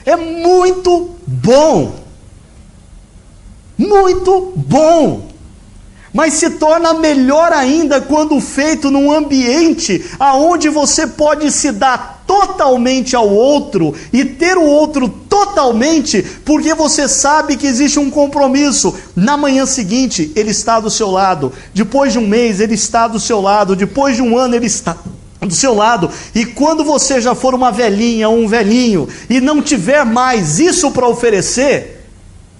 É muito bom. Muito bom, mas se torna melhor ainda quando feito num ambiente aonde você pode se dar totalmente ao outro e ter o outro totalmente, porque você sabe que existe um compromisso. Na manhã seguinte ele está do seu lado, depois de um mês ele está do seu lado, depois de um ano ele está do seu lado, e quando você já for uma velhinha ou um velhinho e não tiver mais isso para oferecer,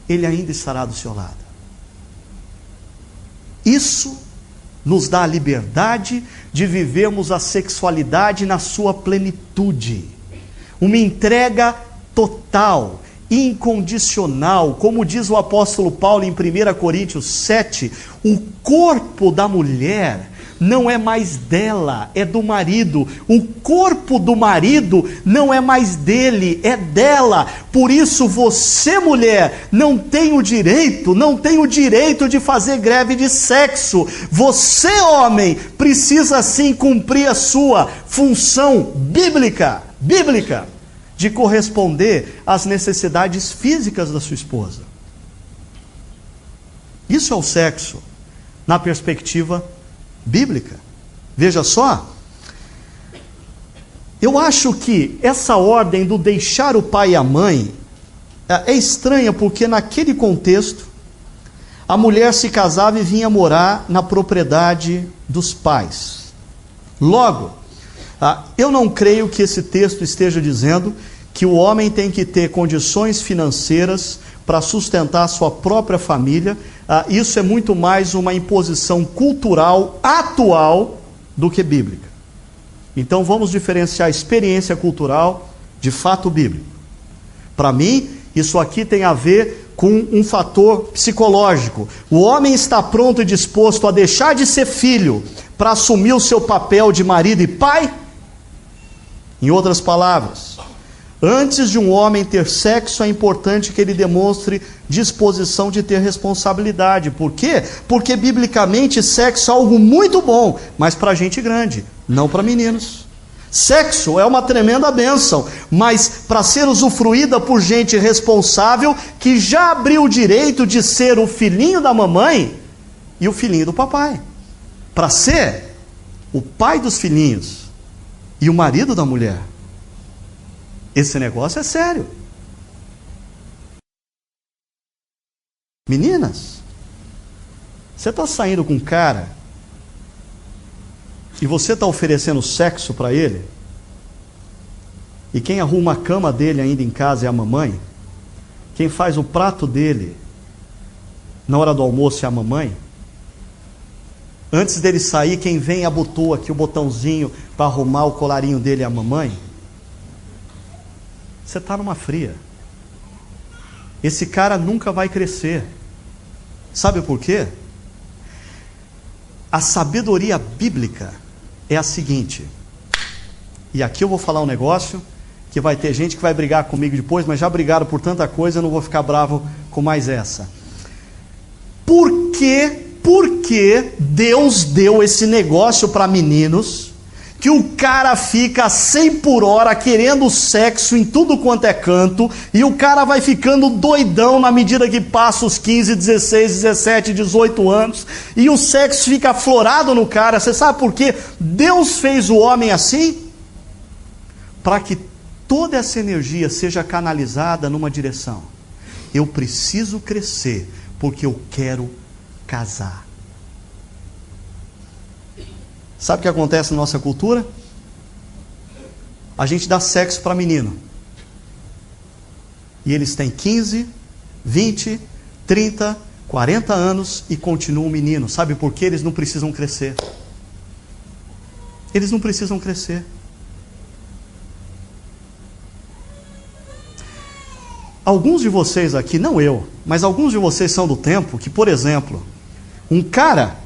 ele ainda estará do seu lado. Isso nos dá a liberdade de vivermos a sexualidade na sua plenitude. Uma entrega total, incondicional. Como diz o apóstolo Paulo em 1 Coríntios 7, o corpo da mulher não é mais dela, é do marido. O corpo do marido não é mais dele, é dela. Por isso você, mulher, não tem o direito de fazer greve de sexo. Você, homem, precisa sim cumprir a sua função bíblica, de corresponder às necessidades físicas da sua esposa. Isso é o sexo na perspectiva bíblica. Veja só, eu acho que essa ordem do deixar o pai e a mãe é estranha, porque naquele contexto a mulher se casava e vinha morar na propriedade dos pais. Logo, eu não creio que esse texto esteja dizendo que o homem tem que ter condições financeiras para sustentar a sua própria família. Isso é muito mais uma imposição cultural atual do que bíblica. Então vamos diferenciar experiência cultural de fato bíblico. Para mim, isso aqui tem a ver com um fator psicológico. O homem está pronto e disposto a deixar de ser filho para assumir o seu papel de marido e pai? Em outras palavras, antes de um homem ter sexo, é importante que ele demonstre disposição de ter responsabilidade. Por quê? Porque biblicamente sexo é algo muito bom, mas para gente grande, não para meninos. Sexo é uma tremenda bênção, mas para ser usufruída por gente responsável, que já abriu o direito de ser o filhinho da mamãe e o filhinho do papai. Para ser o pai dos filhinhos e o marido da mulher. Esse negócio é sério. Meninas, você está saindo com um cara e você está oferecendo sexo para ele, e quem arruma a cama dele ainda em casa é a mamãe, quem faz o prato dele na hora do almoço é a mamãe, antes dele sair, quem vem e abotou aqui o botãozinho para arrumar o colarinho dele é a mamãe, você está numa fria. Esse cara nunca vai crescer. Sabe por quê? A sabedoria bíblica é a seguinte, e aqui eu vou falar um negócio que vai ter gente que vai brigar comigo depois, mas já brigaram por tanta coisa, eu não vou ficar bravo com mais essa. Por que Deus deu esse negócio para meninos, que o cara fica 100 por hora querendo sexo em tudo quanto é canto, e o cara vai ficando doidão na medida que passa os 15, 16, 17, 18 anos, e o sexo fica aflorado no cara? Você sabe por quê? Deus fez o homem assim? Para que toda essa energia seja canalizada numa direção. Eu preciso crescer, porque eu quero casar. Sabe o que acontece na nossa cultura? A gente dá sexo para menino. E eles têm 15, 20, 30, 40 anos e continuam menino. Sabe por quê? Eles não precisam crescer. Eles não precisam crescer. Alguns de vocês aqui, não eu, mas alguns de vocês são do tempo que, por exemplo, um cara,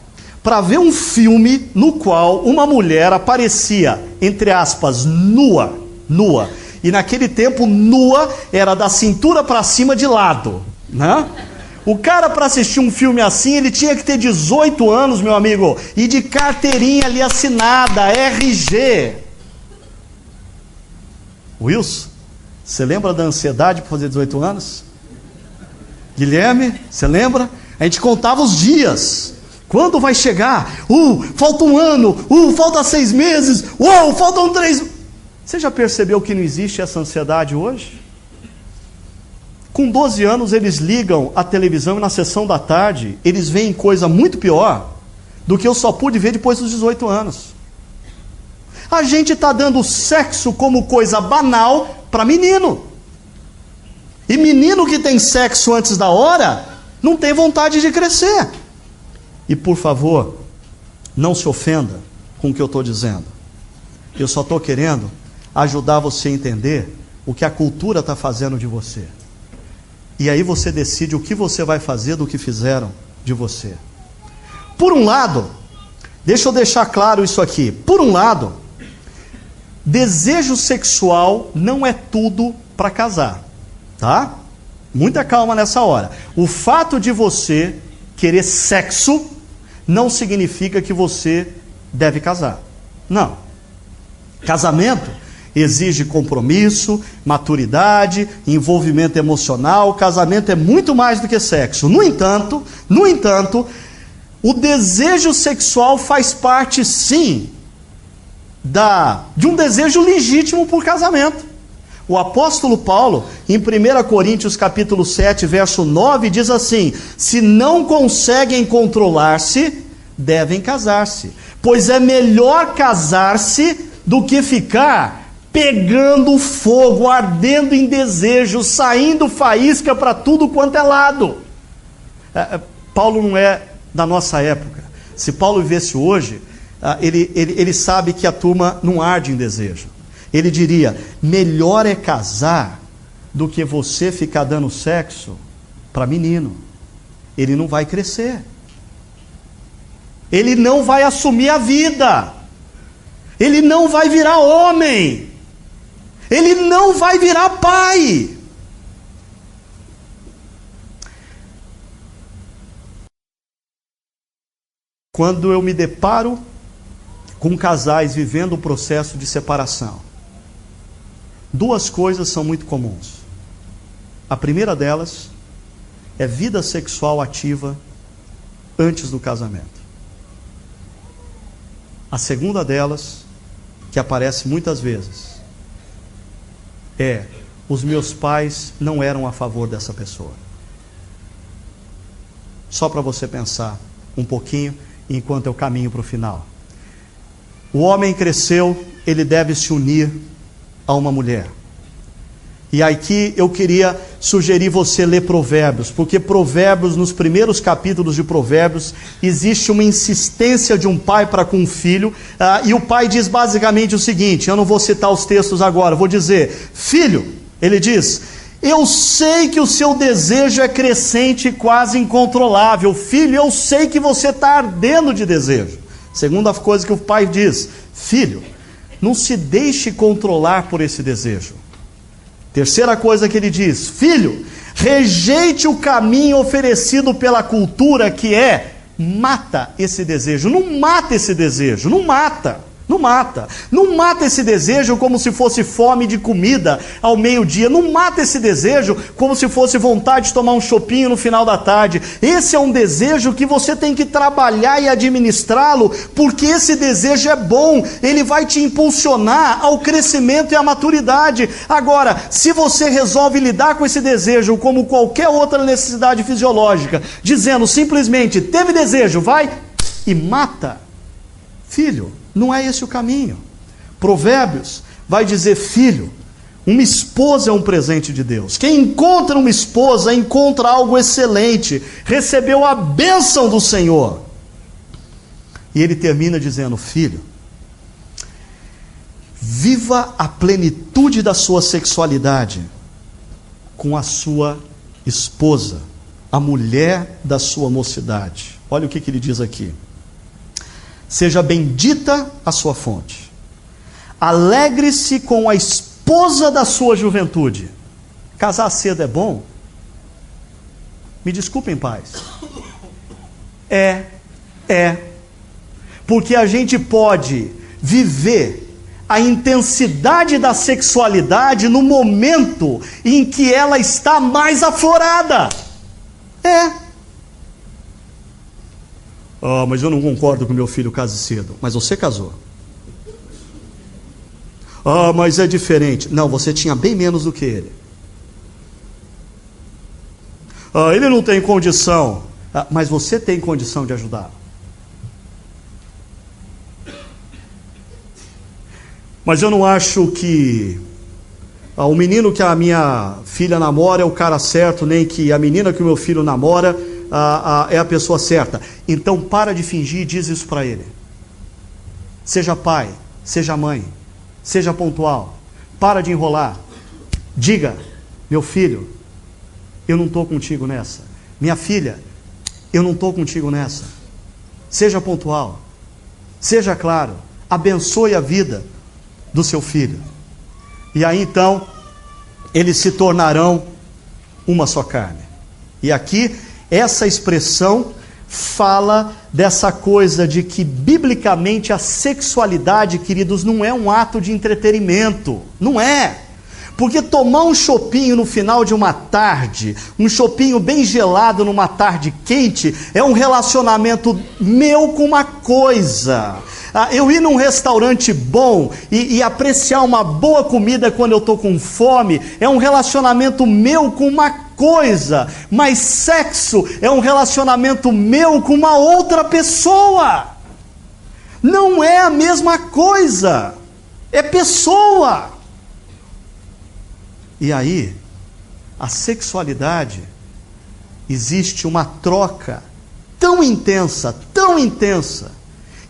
para ver um filme no qual uma mulher aparecia, entre aspas, nua, e naquele tempo nua era da cintura para cima de lado, né? O cara, para assistir um filme assim, ele tinha que ter 18 anos, meu amigo, e de carteirinha ali assinada, RG. Wilson, você lembra da ansiedade por fazer 18 anos? Guilherme, você lembra? A gente contava os dias. Quando vai chegar? Falta um ano. Falta 6 meses. Faltam 3. Você já percebeu que não existe essa ansiedade hoje? Com 12 anos eles ligam a televisão e na sessão da tarde eles veem coisa muito pior do que eu só pude ver depois dos 18 anos. A gente está dando sexo como coisa banal para menino. E menino que tem sexo antes da hora não tem vontade de crescer. E por favor, não se ofenda com o que eu estou dizendo. Eu só estou querendo ajudar você a entender o que a cultura está fazendo de você. E aí você decide o que você vai fazer do que fizeram de você. Por um lado, deixa eu deixar claro isso aqui. Por um lado, desejo sexual não é tudo para casar, tá? Muita calma nessa hora. O fato de você querer sexo não significa que você deve casar. Não. Casamento exige compromisso, maturidade, envolvimento emocional. Casamento é muito mais do que sexo. No entanto, o desejo sexual faz parte, sim, de um desejo legítimo por casamento. O apóstolo Paulo, em 1 Coríntios capítulo 7, verso 9, diz assim: se não conseguem controlar-se, devem casar-se, pois é melhor casar-se do que ficar pegando fogo, ardendo em desejo, saindo faísca para tudo quanto é lado. Paulo não é da nossa época. Se Paulo vivesse hoje, ele sabe que a turma não arde em desejo. Ele diria: melhor é casar do que você ficar dando sexo para menino. Ele não vai crescer. Ele não vai assumir a vida. Ele não vai virar homem. Ele não vai virar pai. Quando eu me deparo com casais vivendo o processo de separação, duas coisas são muito comuns. A primeira delas é vida sexual ativa antes do casamento. A segunda delas, que aparece muitas vezes, é: os meus pais não eram a favor dessa pessoa. Só para você pensar um pouquinho enquanto eu caminho para o final. O homem cresceu, ele deve se unir a uma mulher. E aqui eu queria sugerir você ler Provérbios, porque Provérbios, nos primeiros capítulos de Provérbios, existe uma insistência de um pai para com um filho, e o pai diz basicamente o seguinte: eu não vou citar os textos agora, vou dizer: filho, ele diz, eu sei que o seu desejo é crescente e quase incontrolável. Filho, eu sei que você está ardendo de desejo. Segunda coisa que o pai diz: filho, não se deixe controlar por esse desejo. Terceira coisa que ele diz: filho, rejeite o caminho oferecido pela cultura, que é: mata esse desejo. Não mata esse desejo, não mata. Não mata. Não mata esse desejo como se fosse fome de comida ao meio-dia. Não mata esse desejo como se fosse vontade de tomar um chopinho no final da tarde. Esse é um desejo que você tem que trabalhar e administrá-lo, porque esse desejo é bom. Ele vai te impulsionar ao crescimento e à maturidade. Agora, se você resolve lidar com esse desejo como qualquer outra necessidade fisiológica, dizendo simplesmente: teve desejo, vai e mata, filho, não é esse o caminho. Provérbios vai dizer: filho, uma esposa é um presente de Deus. Quem encontra uma esposa, encontra algo excelente, recebeu a bênção do Senhor. E ele termina dizendo: filho, viva a plenitude da sua sexualidade com a sua esposa, a mulher da sua mocidade. Olha o que ele diz aqui. Seja bendita a sua fonte. Alegre-se com a esposa da sua juventude. Casar cedo é bom? Me desculpem, pais. É. Porque a gente pode viver a intensidade da sexualidade no momento em que ela está mais aflorada. Mas eu não concordo com meu filho case cedo. Mas você casou. Mas é diferente. Não, você tinha bem menos do que ele. Ele não tem condição. Mas você tem condição de ajudar. Mas eu não acho que o menino que a minha filha namora é o cara certo, nem que a menina que o meu filho namora é a pessoa certa. Então para de fingir e diz isso para ele. Seja pai, seja mãe, seja pontual. Para de enrolar. Diga, meu filho, eu não estou contigo nessa. Minha filha, eu não estou contigo nessa. Seja pontual. Seja claro. Abençoe a vida do seu filho. E aí então eles se tornarão uma só carne. E aqui essa expressão fala dessa coisa de que biblicamente a sexualidade, queridos, não é um ato de entretenimento. Não é. Porque tomar um chopinho no final de uma tarde, um chopinho bem gelado numa tarde quente, é um relacionamento meu com uma coisa. Eu ir num restaurante bom e apreciar uma boa comida quando eu estou com fome, é um relacionamento meu com uma coisa. Mas sexo é um relacionamento meu com uma outra pessoa. Não é a mesma coisa. É pessoa. E aí, a sexualidade, existe uma troca tão intensa,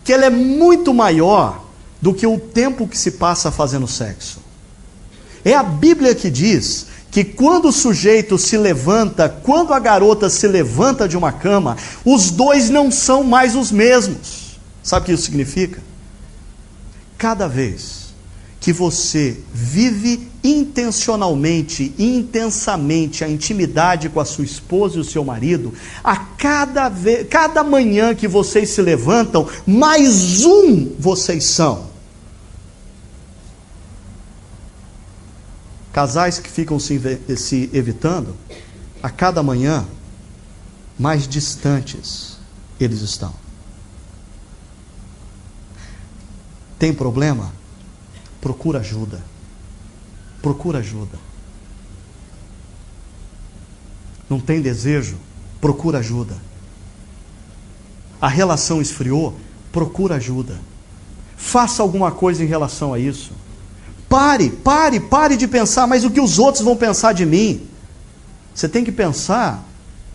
que ela é muito maior do que o tempo que se passa fazendo sexo. É a Bíblia que diz que quando o sujeito se levanta, quando a garota se levanta de uma cama, os dois não são mais os mesmos. Sabe o que isso significa? Cada vez que você vive intencionalmente e intensamente a intimidade com a sua esposa e o seu marido, a cada manhã que vocês se levantam, mais um vocês são. Casais que ficam se evitando, a cada manhã, mais distantes eles estão. Tem problema? Procura ajuda. Procura ajuda. Não tem desejo? Procura ajuda. A relação esfriou? Procura ajuda. Faça alguma coisa em relação a isso. Pare de pensar, mas o que os outros vão pensar de mim? Você tem que pensar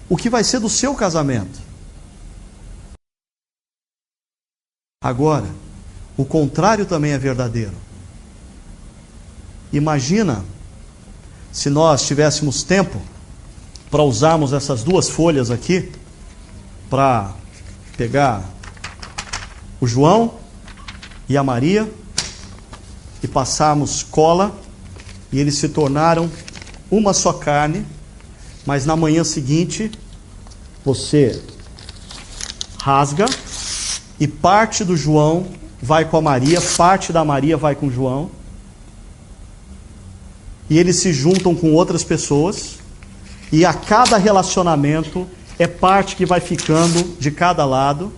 o que vai ser do seu casamento. Agora, o contrário também é verdadeiro. Imagina se nós tivéssemos tempo para usarmos essas duas folhas aqui, para pegar o João e a Maria e passarmos cola, e eles se tornaram uma só carne, mas na manhã seguinte você rasga e parte do João vai com a Maria, parte da Maria vai com o João, e eles se juntam com outras pessoas, e a cada relacionamento é parte que vai ficando de cada lado.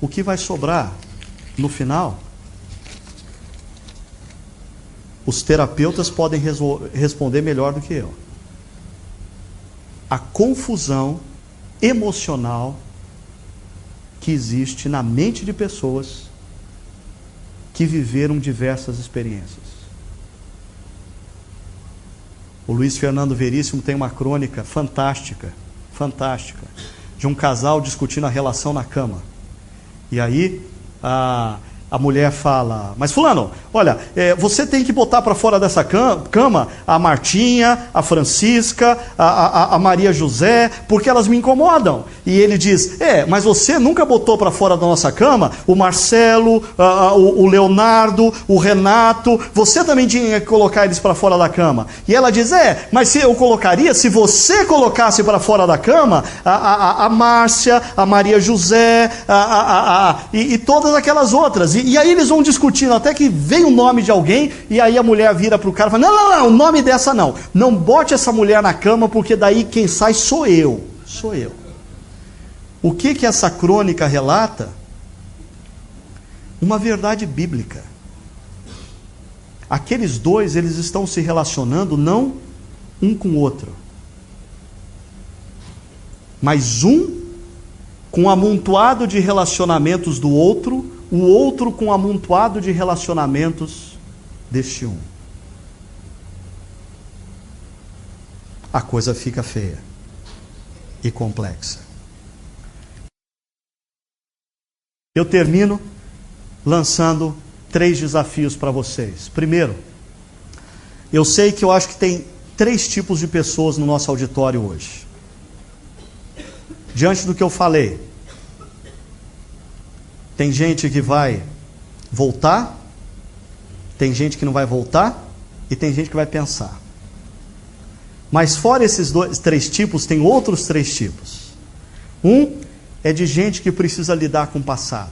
O que vai sobrar no final? Os terapeutas podem responder melhor do que eu. A confusão emocional que existe na mente de pessoas que viveram diversas experiências. O Luiz Fernando Veríssimo tem uma crônica fantástica, de um casal discutindo a relação na cama. E aí, A mulher fala, mas fulano, olha, você tem que botar para fora dessa cama a Martinha, a Francisca, a Maria José, porque elas me incomodam. E ele diz, mas você nunca botou para fora da nossa cama o Marcelo, o Leonardo, o Renato, você também tinha que colocar eles para fora da cama. E ela diz, mas se eu colocaria, se você colocasse para fora da cama a Márcia, a Maria José, e todas aquelas outras. E aí eles vão discutindo, até que vem o nome de alguém, e aí a mulher vira para o cara e fala, não, o nome dessa não. Não bote essa mulher na cama, porque daí quem sai sou eu. Sou eu. O que essa crônica relata? Uma verdade bíblica. Aqueles dois, eles estão se relacionando não um com o outro, mas um com o amontoado de relacionamentos do outro, o outro com o amontoado de relacionamentos deste um. A coisa fica feia e complexa. Eu termino lançando 3 desafios para vocês. Primeiro, eu sei que eu acho que tem 3 tipos de pessoas no nosso auditório hoje. Diante do que eu falei, tem gente que vai voltar, tem gente que não vai voltar, e tem gente que vai pensar. Mas fora esses 3 tipos, tem outros 3 tipos. Um é de gente que precisa lidar com o passado.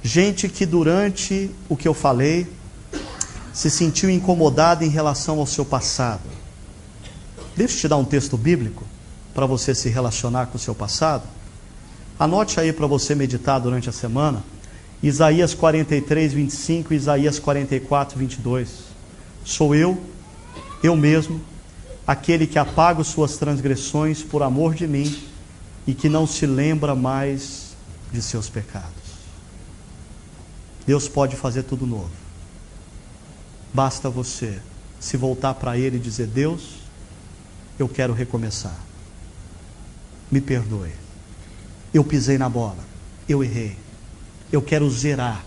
Gente que durante o que eu falei, se sentiu incomodada em relação ao seu passado. Deixa eu te dar um texto bíblico, para você se relacionar com o seu passado. Anote aí para você meditar durante a semana. Isaías 43, 25 e Isaías 44, 22. Sou eu mesmo, aquele que apago suas transgressões por amor de mim e que não se lembra mais de seus pecados. Deus pode fazer tudo novo. Basta você se voltar para Ele e dizer, Deus, eu quero recomeçar. Me perdoe. Eu pisei na bola. Eu errei. Eu quero zerar.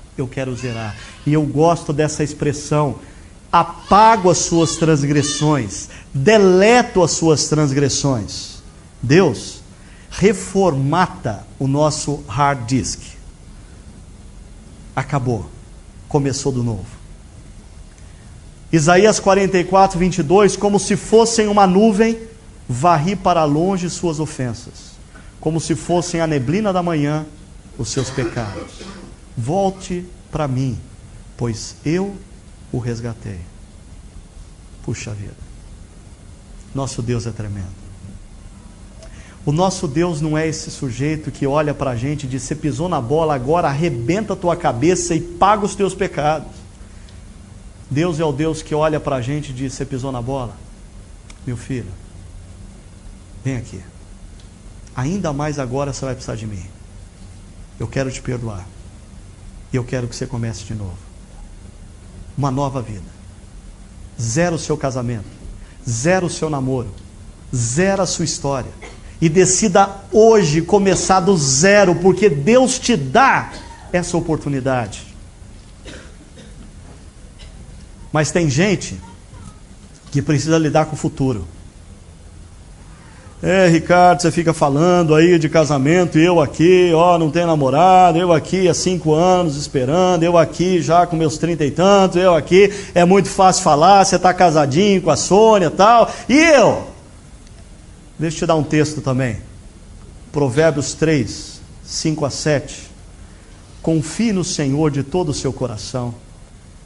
E eu gosto dessa expressão. Apago as suas transgressões. Deleto as suas transgressões. Deus, reformata o nosso hard disk. Acabou. Começou do novo. Isaías 44, 22. Como se fossem uma nuvem, varri para longe suas ofensas. Como se fossem a neblina da manhã, os seus pecados. Volte para mim, pois eu o resgatei. Puxa vida. Nosso Deus é tremendo. O nosso Deus não é esse sujeito que olha para a gente e diz, você pisou na bola, agora arrebenta a tua cabeça e paga os teus pecados. Deus é o Deus que olha para a gente e diz, você pisou na bola? Meu filho, vem aqui. Ainda mais agora você vai precisar de mim. Eu quero te perdoar. E eu quero que você comece de novo. Uma nova vida. Zera o seu casamento. Zera o seu namoro. Zera a sua história. E decida hoje começar do zero, porque Deus te dá essa oportunidade. Mas tem gente que precisa lidar com o futuro. Ricardo, você fica falando aí de casamento, e eu aqui, não tenho namorado, eu aqui há 5 anos esperando, eu aqui já com meus 30 e tantos, eu aqui, é muito fácil falar, você está casadinho com a Sônia e tal, e eu? Deixa eu te dar um texto também, Provérbios 3, 5 a 7, confie no Senhor de todo o seu coração,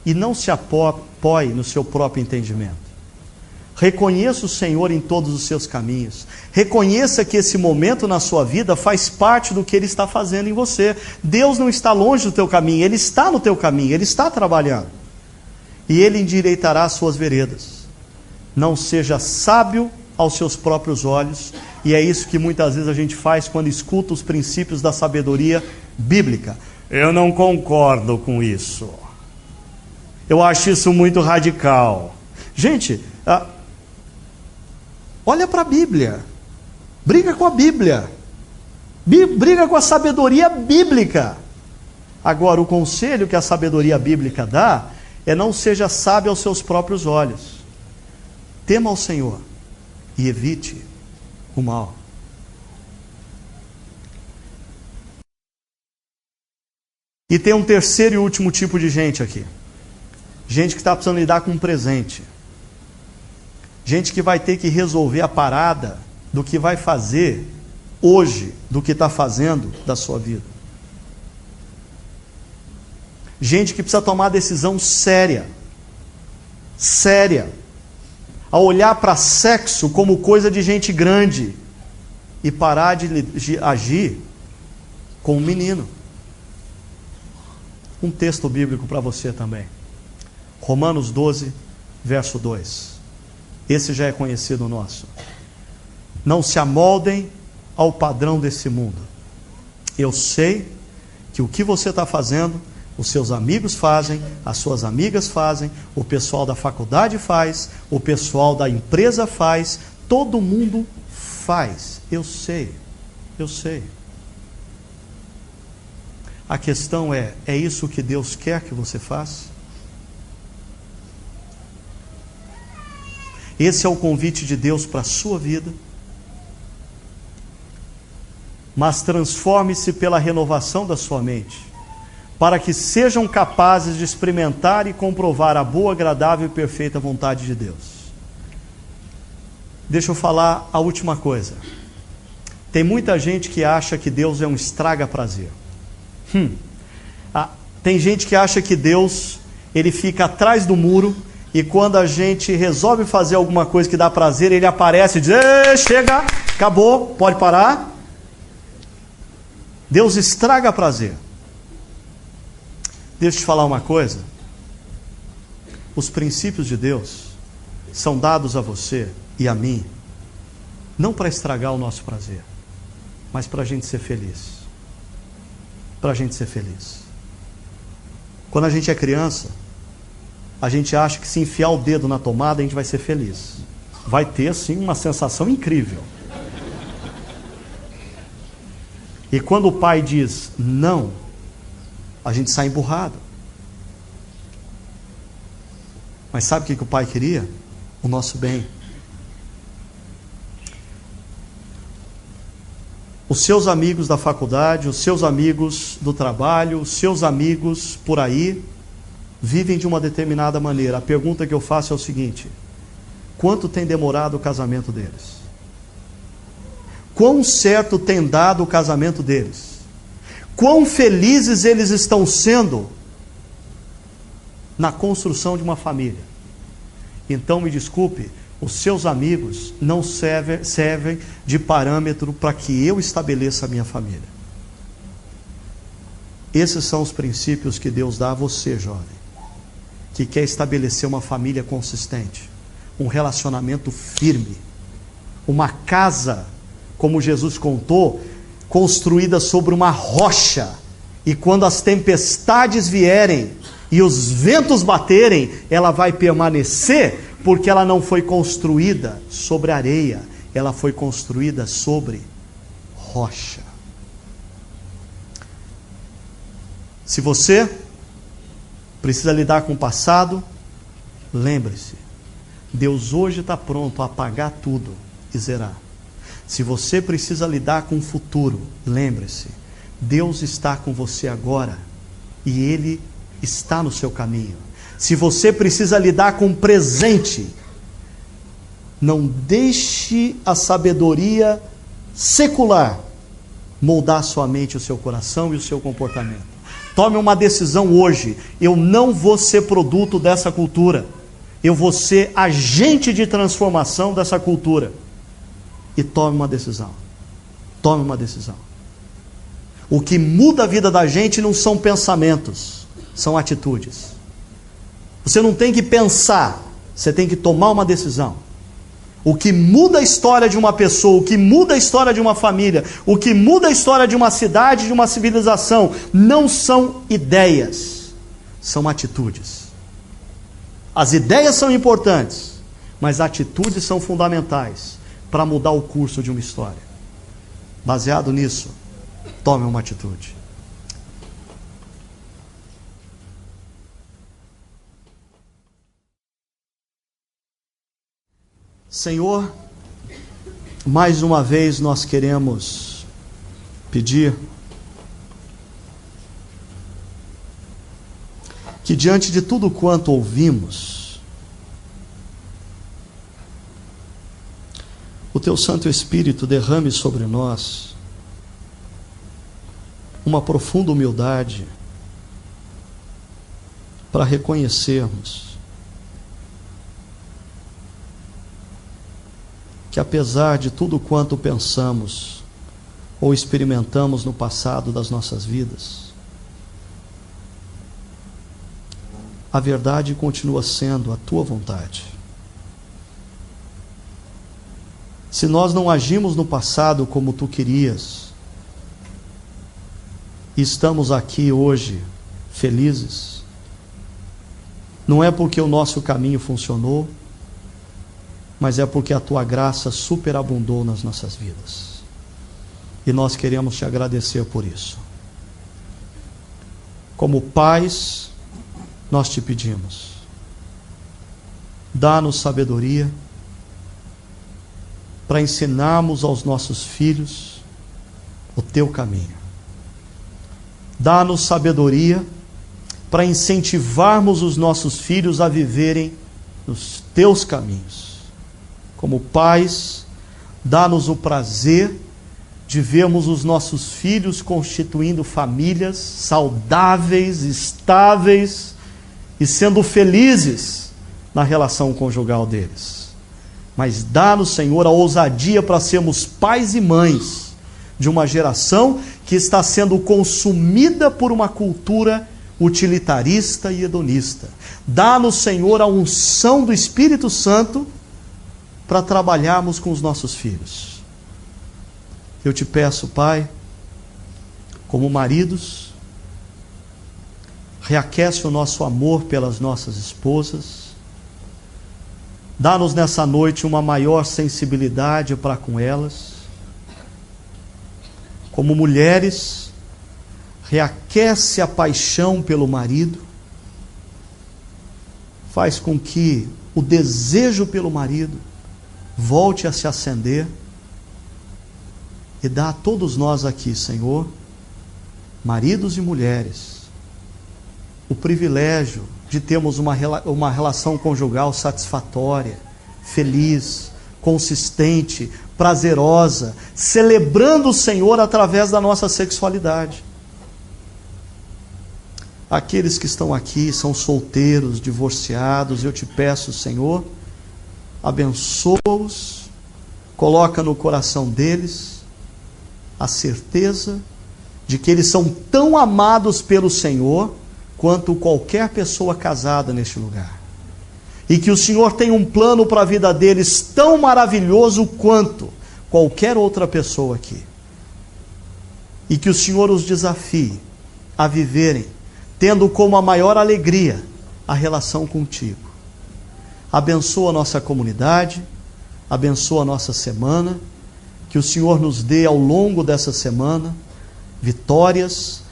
e não se apoie no seu próprio entendimento. Reconheça o Senhor em todos os seus caminhos. Reconheça que esse momento na sua vida faz parte do que Ele está fazendo em você. Deus não está longe do teu caminho, Ele está no teu caminho, Ele está trabalhando. E Ele endireitará as suas veredas. Não seja sábio aos seus próprios olhos. E é isso que muitas vezes a gente faz quando escuta os princípios da sabedoria bíblica. Eu não concordo com isso. Eu acho isso muito radical. Gente, olha para a Bíblia, briga com a Bíblia, briga com a sabedoria bíblica. Agora, o conselho que a sabedoria bíblica dá é: não seja sábio aos seus próprios olhos. Tema ao Senhor e evite o mal. E tem um terceiro e último tipo de gente aqui. Gente que está precisando lidar com um presente. Gente que vai ter que resolver a parada do que vai fazer hoje, do que está fazendo da sua vida. Gente que precisa tomar decisão séria. Séria. A olhar para sexo como coisa de gente grande e parar de agir com um menino. Um texto bíblico para você também. Romanos 12, verso 2. Esse já é conhecido nosso. Não se amoldem ao padrão desse mundo. Eu sei que o que você está fazendo, os seus amigos fazem, as suas amigas fazem, o pessoal da faculdade faz, o pessoal da empresa faz, todo mundo faz. Eu sei, eu sei. A questão é isso que Deus quer que você faça? Esse é o convite de Deus para a sua vida. Mas transforme-se pela renovação da sua mente, para que sejam capazes de experimentar e comprovar a boa, agradável e perfeita vontade de Deus. Deixa eu falar a última coisa. Tem muita gente que acha que Deus é um estraga-prazer. Tem gente que acha que Deus, ele fica atrás do muro, e quando a gente resolve fazer alguma coisa que dá prazer, ele aparece e diz: chega, acabou, pode parar. Deus estraga prazer. Deixa eu te falar uma coisa. Os princípios de Deus são dados a você e a mim, não para estragar o nosso prazer, mas para a gente ser feliz. Para a gente ser feliz. Quando a gente é criança, a gente acha que se enfiar o dedo na tomada a gente vai ser feliz. Vai ter sim uma sensação incrível. E quando o pai diz não, a gente sai emburrado. Mas sabe o que o pai queria? O nosso bem. Os seus amigos da faculdade, os seus amigos do trabalho, os seus amigos por aí, vivem de uma determinada maneira. A pergunta que eu faço é o seguinte: quanto tem demorado o casamento deles? Quão certo tem dado o casamento deles? Quão felizes eles estão sendo na construção de uma família? Então, me desculpe, os seus amigos não servem de parâmetro para que eu estabeleça a minha família. Esses são os princípios que Deus dá a você, jovem, que quer estabelecer uma família consistente, um relacionamento firme, uma casa, como Jesus contou, construída sobre uma rocha, e quando as tempestades vierem e os ventos baterem, ela vai permanecer, porque ela não foi construída sobre areia, ela foi construída sobre rocha. Se você precisa lidar com o passado, lembre-se, Deus hoje está pronto a apagar tudo e zerar. Se você precisa lidar com o futuro, lembre-se, Deus está com você agora e Ele está no seu caminho. Se você precisa lidar com o presente, não deixe a sabedoria secular moldar sua mente, o seu coração e o seu comportamento. Tome uma decisão hoje: eu não vou ser produto dessa cultura, eu vou ser agente de transformação dessa cultura. E tome uma decisão. Tome uma decisão. O que muda a vida da gente não são pensamentos, são atitudes. Você não tem que pensar, você tem que tomar uma decisão. O que muda a história de uma pessoa, o que muda a história de uma família, o que muda a história de uma cidade, de uma civilização, não são ideias, são atitudes. As ideias são importantes, mas atitudes são fundamentais para mudar o curso de uma história. Baseado nisso, tome uma atitude. Senhor, mais uma vez nós queremos pedir que diante de tudo quanto ouvimos, o Teu Santo Espírito derrame sobre nós uma profunda humildade para reconhecermos que apesar de tudo quanto pensamos ou experimentamos no passado das nossas vidas, a verdade continua sendo a Tua vontade. Se nós não agimos no passado como Tu querias, e estamos aqui hoje felizes, não é porque o nosso caminho funcionou, mas é porque a Tua graça superabundou nas nossas vidas. E nós queremos Te agradecer por isso. Como pais, nós Te pedimos, dá-nos sabedoria para ensinarmos aos nossos filhos o Teu caminho. Dá-nos sabedoria para incentivarmos os nossos filhos a viverem nos Teus caminhos. Como pais, dá-nos o prazer de vermos os nossos filhos constituindo famílias saudáveis, estáveis e sendo felizes na relação conjugal deles. Mas dá-nos, Senhor, a ousadia para sermos pais e mães de uma geração que está sendo consumida por uma cultura utilitarista e hedonista. Dá-nos, Senhor, a unção do Espírito Santo para trabalharmos com os nossos filhos. Eu Te peço, Pai, como maridos, reaquece o nosso amor pelas nossas esposas, dá-nos nessa noite uma maior sensibilidade para com elas. Como mulheres, reaquece a paixão pelo marido, faz com que o desejo pelo marido volte a se acender, e dá a todos nós aqui, Senhor, maridos e mulheres, o privilégio de termos uma relação conjugal satisfatória, feliz, consistente, prazerosa, celebrando o Senhor através da nossa sexualidade. Aqueles que estão aqui são solteiros, divorciados, eu Te peço, Senhor, abençoa-os, coloca no coração deles a certeza de que eles são tão amados pelo Senhor quanto qualquer pessoa casada neste lugar. E que o Senhor tem um plano para a vida deles tão maravilhoso quanto qualquer outra pessoa aqui. E que o Senhor os desafie a viverem tendo como a maior alegria a relação contigo. Abençoa a nossa comunidade, abençoa a nossa semana, que o Senhor nos dê ao longo dessa semana vitórias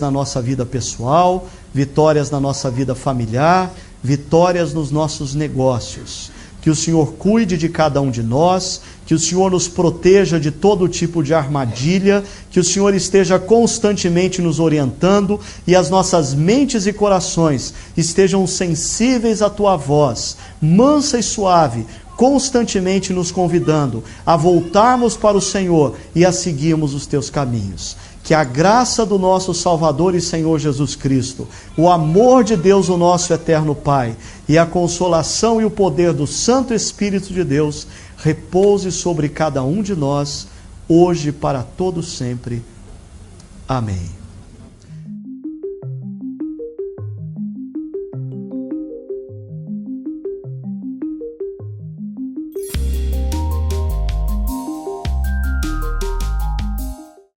na nossa vida pessoal, vitórias na nossa vida familiar, vitórias nos nossos negócios. Que o Senhor cuide de cada um de nós, que o Senhor nos proteja de todo tipo de armadilha, que o Senhor esteja constantemente nos orientando e as nossas mentes e corações estejam sensíveis à Tua voz, mansa e suave, constantemente nos convidando a voltarmos para o Senhor e a seguirmos os Teus caminhos. Que a graça do nosso Salvador e Senhor Jesus Cristo, o amor de Deus, o nosso eterno Pai, e a consolação e o poder do Santo Espírito de Deus repouse sobre cada um de nós, hoje e para todo sempre. Amém.